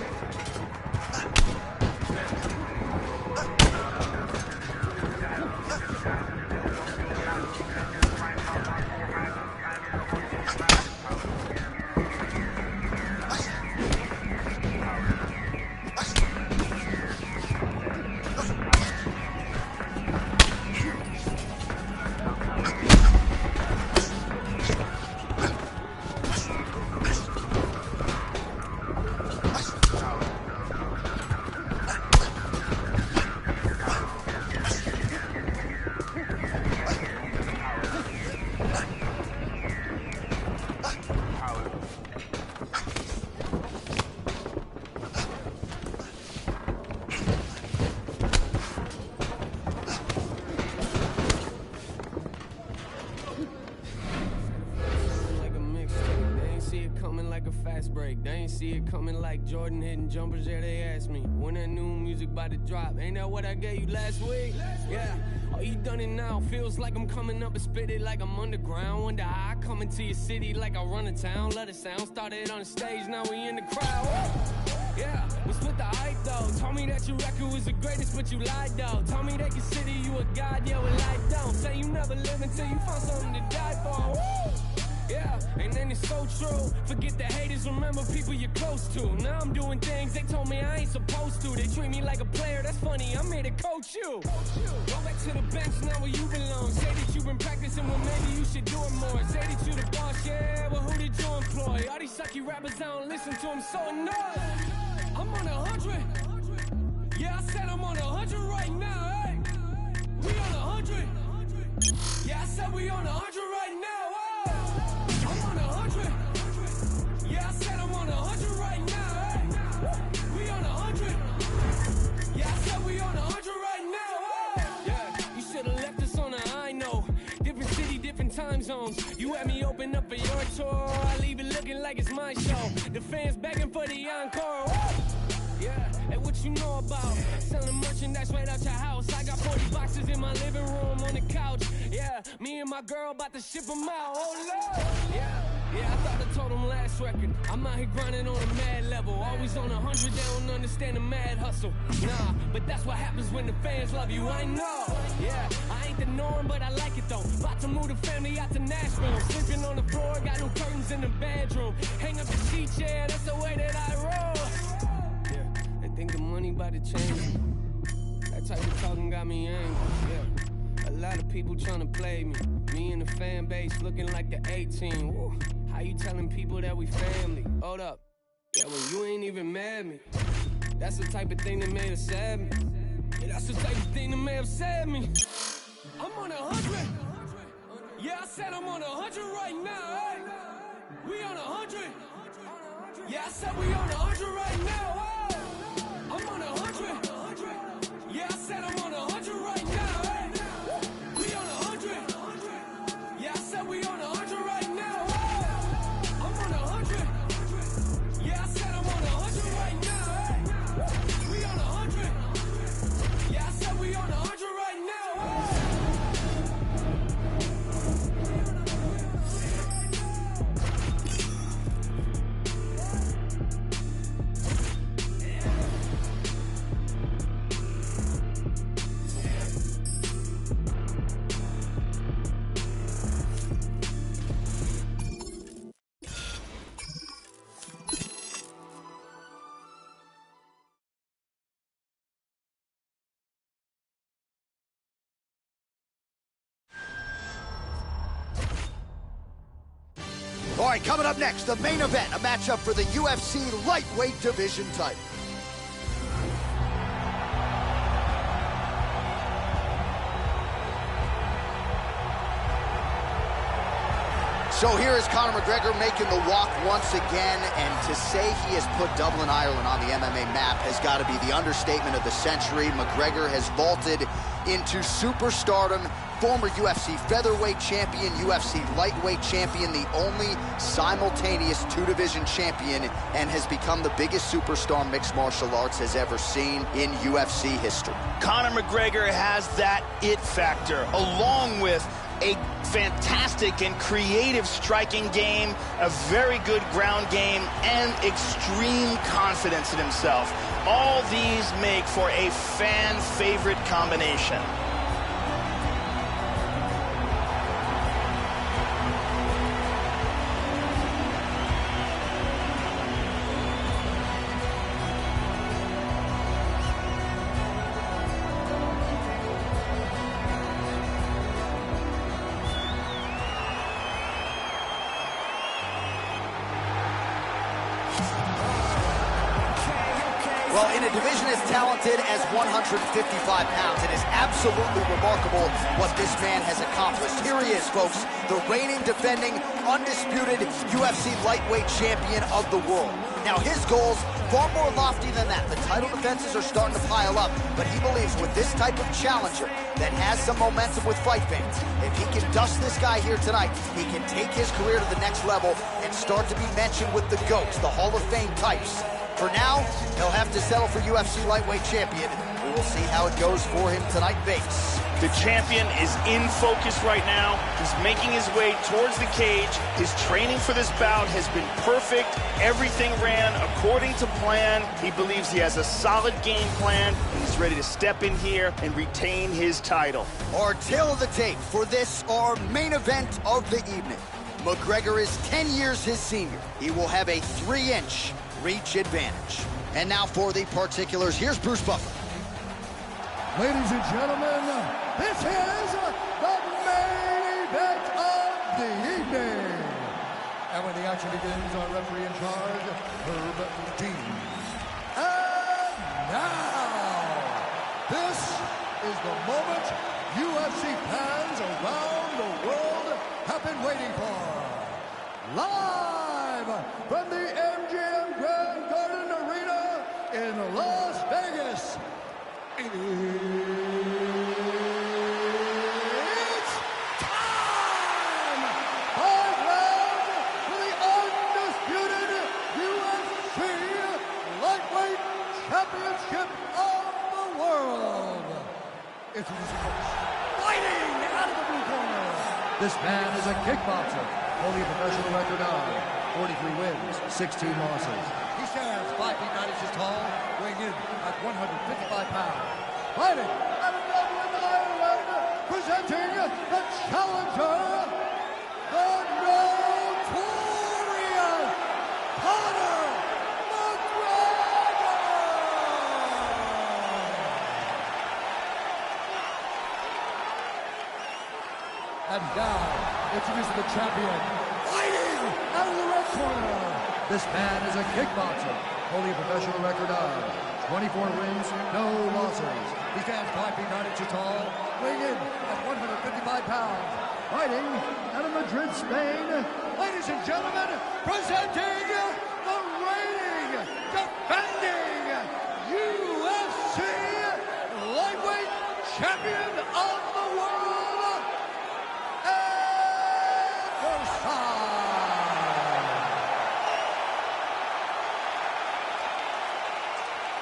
See it coming like Jordan hitting jumpers. Yeah, they asked me when that new music about to drop. Ain't that what I gave you last week? Yeah. Oh, you done it now. Feels like I'm coming up and spit it like I'm underground. Wonder how I come into your city like I run a town. Let it sound. Started on the stage, now we in the crowd. Yeah, was with the hype though. Told me that your record was the greatest, but you lied though. Told me they consider you a god, yeah, well life don't. Say you never live until you find something to die for. Woo! Yeah, and then it's so true. Forget the haters, remember people you're close to. Now I'm doing things they told me I ain't supposed to. They treat me like a player, that's funny, I'm here to coach you. Go back to the bench, now where you belong. Say that you've been practicing, well maybe you should do it more. Say that you the boss, yeah, well who did you employ? All these sucky rappers, I don't listen to them, so annoyed. I'm on 100. Yeah, I said I'm on 100 right now, hey. We on 100. Yeah, I said we on 100 right now, hey. I'm on 100. Yeah, I said I'm on 100 right now, hey. We on 100. Yeah, I said we on 100 right now, hey. Yeah, you should've left us on a high note. Different city, different time zones. You had me open up for your tour. I leave it looking like it's my show. The fans begging for the encore. Woo! Yeah, and what you know about selling merchandise right out your house? I got 40 boxes in my living room on the couch. Yeah, me and my girl about to ship them out. Oh Lord, yeah, I thought I told them last record. I'm out here grinding on a mad level. Always on 100, they don't understand the mad hustle. Nah, but that's what happens when the fans love you. I know. Yeah, I ain't the norm, but I like it though. About to move the family out to Nashville. Sleeping on the floor, got new curtains in the bedroom. Hang up the sheets, yeah, that's the way that I roll. Think the money about to change me. That type of talking got me angry, yeah. A lot of people trying to play me. Me and the fan base looking like the 18. Woo. How you telling people that we family? Hold up. Yeah, well, you ain't even mad at me. That's the type of thing that made us sad me. Yeah, that's the type of thing that may have sad me. I'm on 100. Yeah, I said I'm on 100 right now, hey. We on 100. Yeah, I said we on 100 right now, hey. I'm on 100. Yeah, I said I'm on 100 right now, hey. We on 100. Yeah, I said we on 100 right now, hey. I'm on 100. Yeah, I said I'm on 100 right now, hey. We on 100. Yeah, I said we on 100 right now, hey. All right, coming up next, the main event, a matchup for the UFC lightweight division title. So here is Conor McGregor making the walk once again, and to say he has put Dublin, Ireland on the MMA map has got to be the understatement of the century. McGregor has vaulted into superstardom, former UFC featherweight champion, UFC lightweight champion, the only simultaneous two-division champion, and has become the biggest superstar mixed martial arts has ever seen in UFC history. Conor McGregor has that it factor, along with a fantastic and creative striking game, a very good ground game, and extreme confidence in himself. All these make for a fan-favorite combination. Well, in a division as talented as 155 pounds, it is absolutely remarkable what this man has accomplished. Here he is, folks, the reigning, defending, undisputed UFC lightweight champion of the world. Now, his goals, far more lofty than that. The title defenses are starting to pile up, but he believes with this type of challenger that has some momentum with fight fans, if he can dust this guy here tonight, he can take his career to the next level and start to be mentioned with the GOATs, the Hall of Fame types. For now, he'll have to settle for UFC lightweight champion. We will see how it goes for him tonight, Vegas. The champion is in focus right now. He's making his way towards the cage. His training for this bout has been perfect. Everything ran according to plan. He believes he has a solid game plan, and he's ready to step in here and retain his title. Our tail of the tape for this, our main event of the evening. McGregor is 10 years his senior. He will have a 3-inch reach advantage. And now for the particulars, here's Bruce Buffer. Ladies and gentlemen, this is the main event of the evening. And when the action begins, our referee in charge, Herb Dean. And now, this is the moment UFC fans around the world have been waiting for. Live from the MGM Grand Garden Arena in Las Vegas. It's time! 5 rounds for the undisputed UFC lightweight championship of the world. Introducing first, fighting out of the blue corner. This man is a kickboxer, holding a professional record of 43 wins, 16 losses. He stands 5 feet 9 inches tall, weighing in at 155 pounds. Fighting out of Dublin, Ireland, presenting the challenger, the notorious Conor McGregor! And now, introducing the champion, fighting out of the red corner. This man is a kickboxer, holding a professional record of 24 wins, no losses. He stands 5 feet 9 inches tall, weighing in at 155 pounds. Fighting out of Madrid, Spain. Ladies and gentlemen, presenting the reigning, defending UFC lightweight champion of the world, Anderson.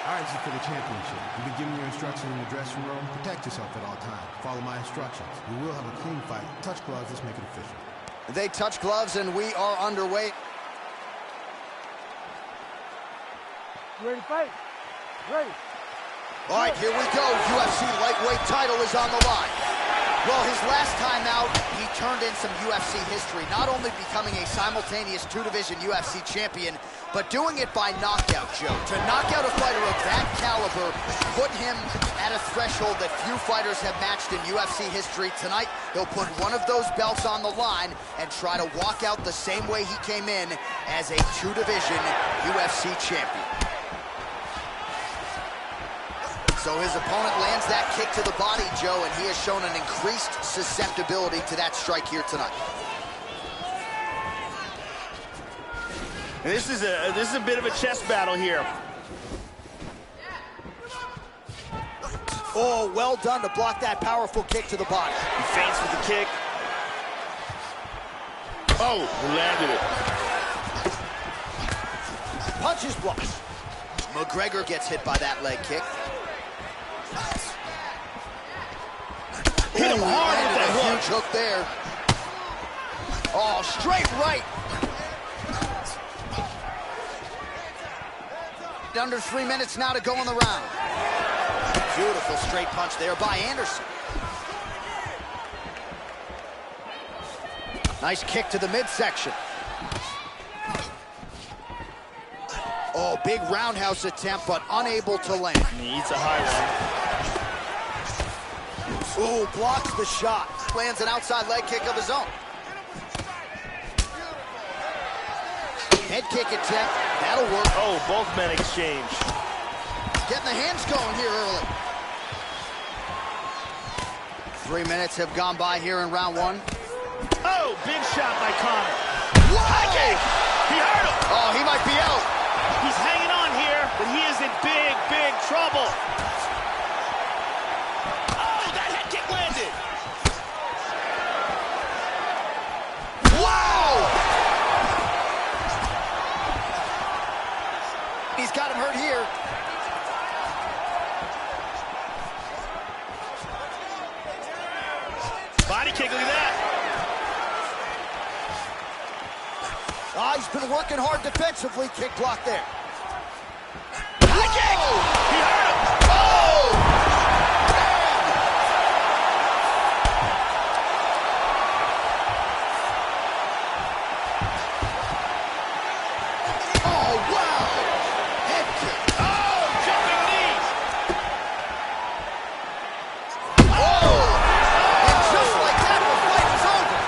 All right, for the championship. You've been given your instructions in the dressing room. Protect yourself at all times. Follow my instructions. We will have a clean fight. Touch gloves. Let's make it official. They touch gloves, and we are underway. You ready to fight? Ready. All right, here we go. UFC lightweight title is on the line. Well, his last time out, he turned in some UFC history, not only becoming a simultaneous two-division UFC champion, but doing it by knockout, Joe. To knock out a fighter of that caliber, put him at a threshold that few fighters have matched in UFC history. Tonight, he'll put one of those belts on the line and try to walk out the same way he came in as a two-division UFC champion. So his opponent lands that kick to the body, Joe, and he has shown an increased susceptibility to that strike here tonight. This is a bit of a chess battle here. Oh, well done to block that powerful kick to the body. He feints with the kick. Oh, he landed it. Punches blocked. McGregor gets hit by that leg kick. Hit him hard with that hook. Huge hook there. Oh, straight right. Under 3 minutes now to go in the round. Beautiful straight punch there by Anderson. Nice kick to the midsection. Oh, big roundhouse attempt, but unable to land. He eats a high one. Ooh, blocks the shot. Lands an outside leg kick of his own. Head kick attempt. That'll work. Oh, both men exchange. Getting the hands going here early. 3 minutes have gone by here in round one. Oh, big shot by Connor. High kick! He hurt him. Oh, he might be out. He's hanging on here, but he is in big, big trouble. Oh, that head kick landed. Wow! He's got him hurt here. Body kick, look at that. He's been working hard defensively. Kick block there. High kick! He hurt him. Oh! Oh, wow! Head kick. Oh, jumping knee. Oh! And just like that, the fight is over.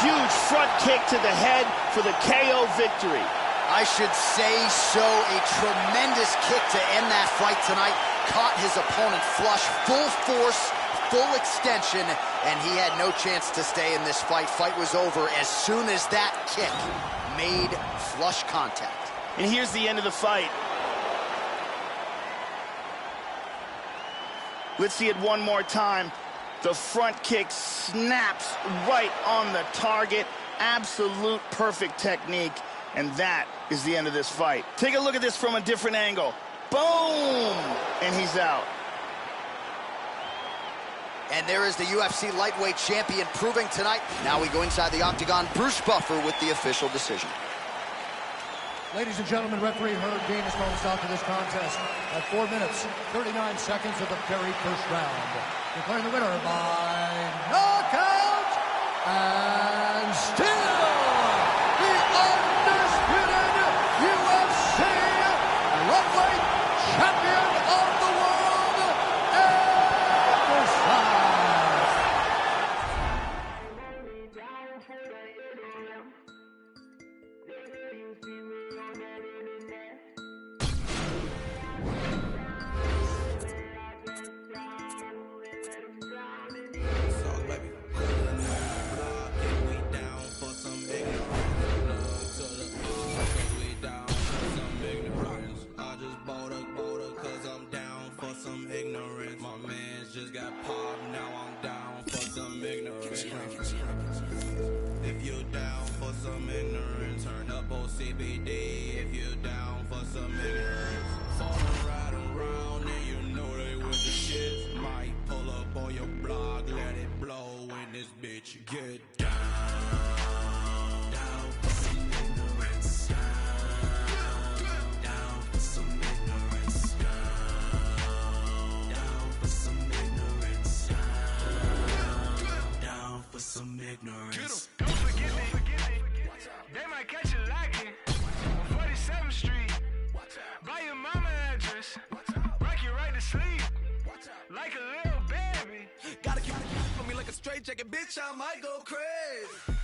Huge front kick to the head for the KO victory. I should say so. A tremendous kick to end that fight tonight. Caught his opponent flush, full force, full extension, and he had no chance to stay in this fight. Fight was over as soon as that kick made flush contact. And here's the end of the fight. Let's see it one more time. The front kick snaps right on the target. Absolute perfect technique. And that is the end of this fight. Take a look at this from a different angle. Boom! And he's out. And there is the UFC lightweight champion proving tonight. Now we go inside the octagon. Bruce Buffer with the official decision. Ladies and gentlemen, referee Herb Dean has called a stop to this contest at 4 minutes, 39 seconds of the very first round. Declaring the winner by knockout and still the undisputed UFC lightweight champion of the world, Anderson. If you're down for some ignorance, turn up OCBD. If you're down for some ignorance, falling right around and you know they with the shit. Might pull up on your blog, let it blow in this bitch. Get down, down for some ignorance, down for some ignorance, down for some ignorance, down for some ignorance. Don't forget me. They might catch you lacking on 47th Street. Buy your mama address. Rock you right to sleep. Like a little baby. Gotta keep it for me like a straight jacket, bitch. I might go crazy.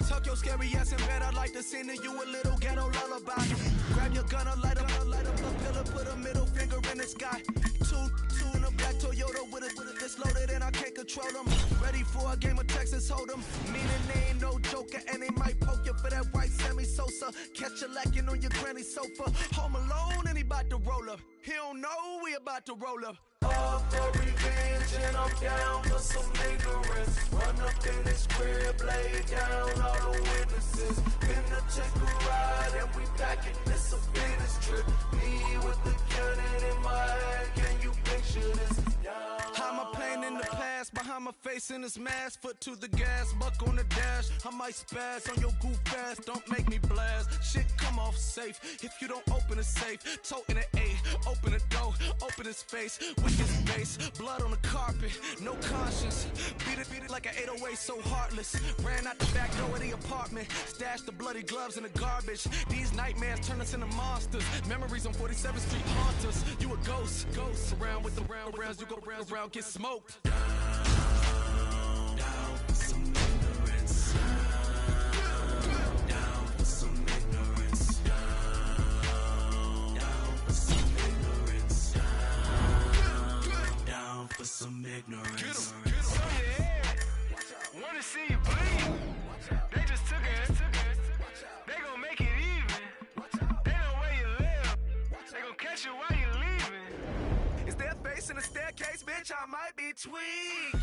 Tuck your scary ass in bed. I'd like to sing to you a little ghetto lullaby. Grab your gun, light up the pillar, put a middle finger in the sky. Two in a black Toyota with a this loaded and I can't control them. Ready for a game of Texas Hold'em. Meaning they ain't no joke. shellacking on your granny sofa. Home alone and he about to roll up. He don't know we about to roll up. All for revenge and I'm down for some ignorance. Run up in this crib, lay down all the witnesses. Finna take a ride and we packing this a business trip. Me with the cannon in my hand, can you picture this? I'm a plane in the past, behind my face in this mask. Foot to the gas, buck on the dash. I might spaz on your goof ass, don't make me blast. Shit come off safe, if you don't open the safe. Toting an 8, open the door, open his face. Wicked face, blood on the carpet, no conscience. Beat it like an 808, so heartless. Ran out the back door of the apartment, stashed the bloody gloves in the garbage. These nightmares turn us into monsters. Memories on 47th Street haunt us. You a ghost, around with the rounds, you go round, get smoked. Down for some ignorance. Down for some ignorance. Down for some ignorance. Down for some ignorance. Wanna see you bleed? They just took it. They gon' make it even. They know where you live. They gon' catch you while you leaving. Is there a face in the staircase, bitch? I might be tweaking.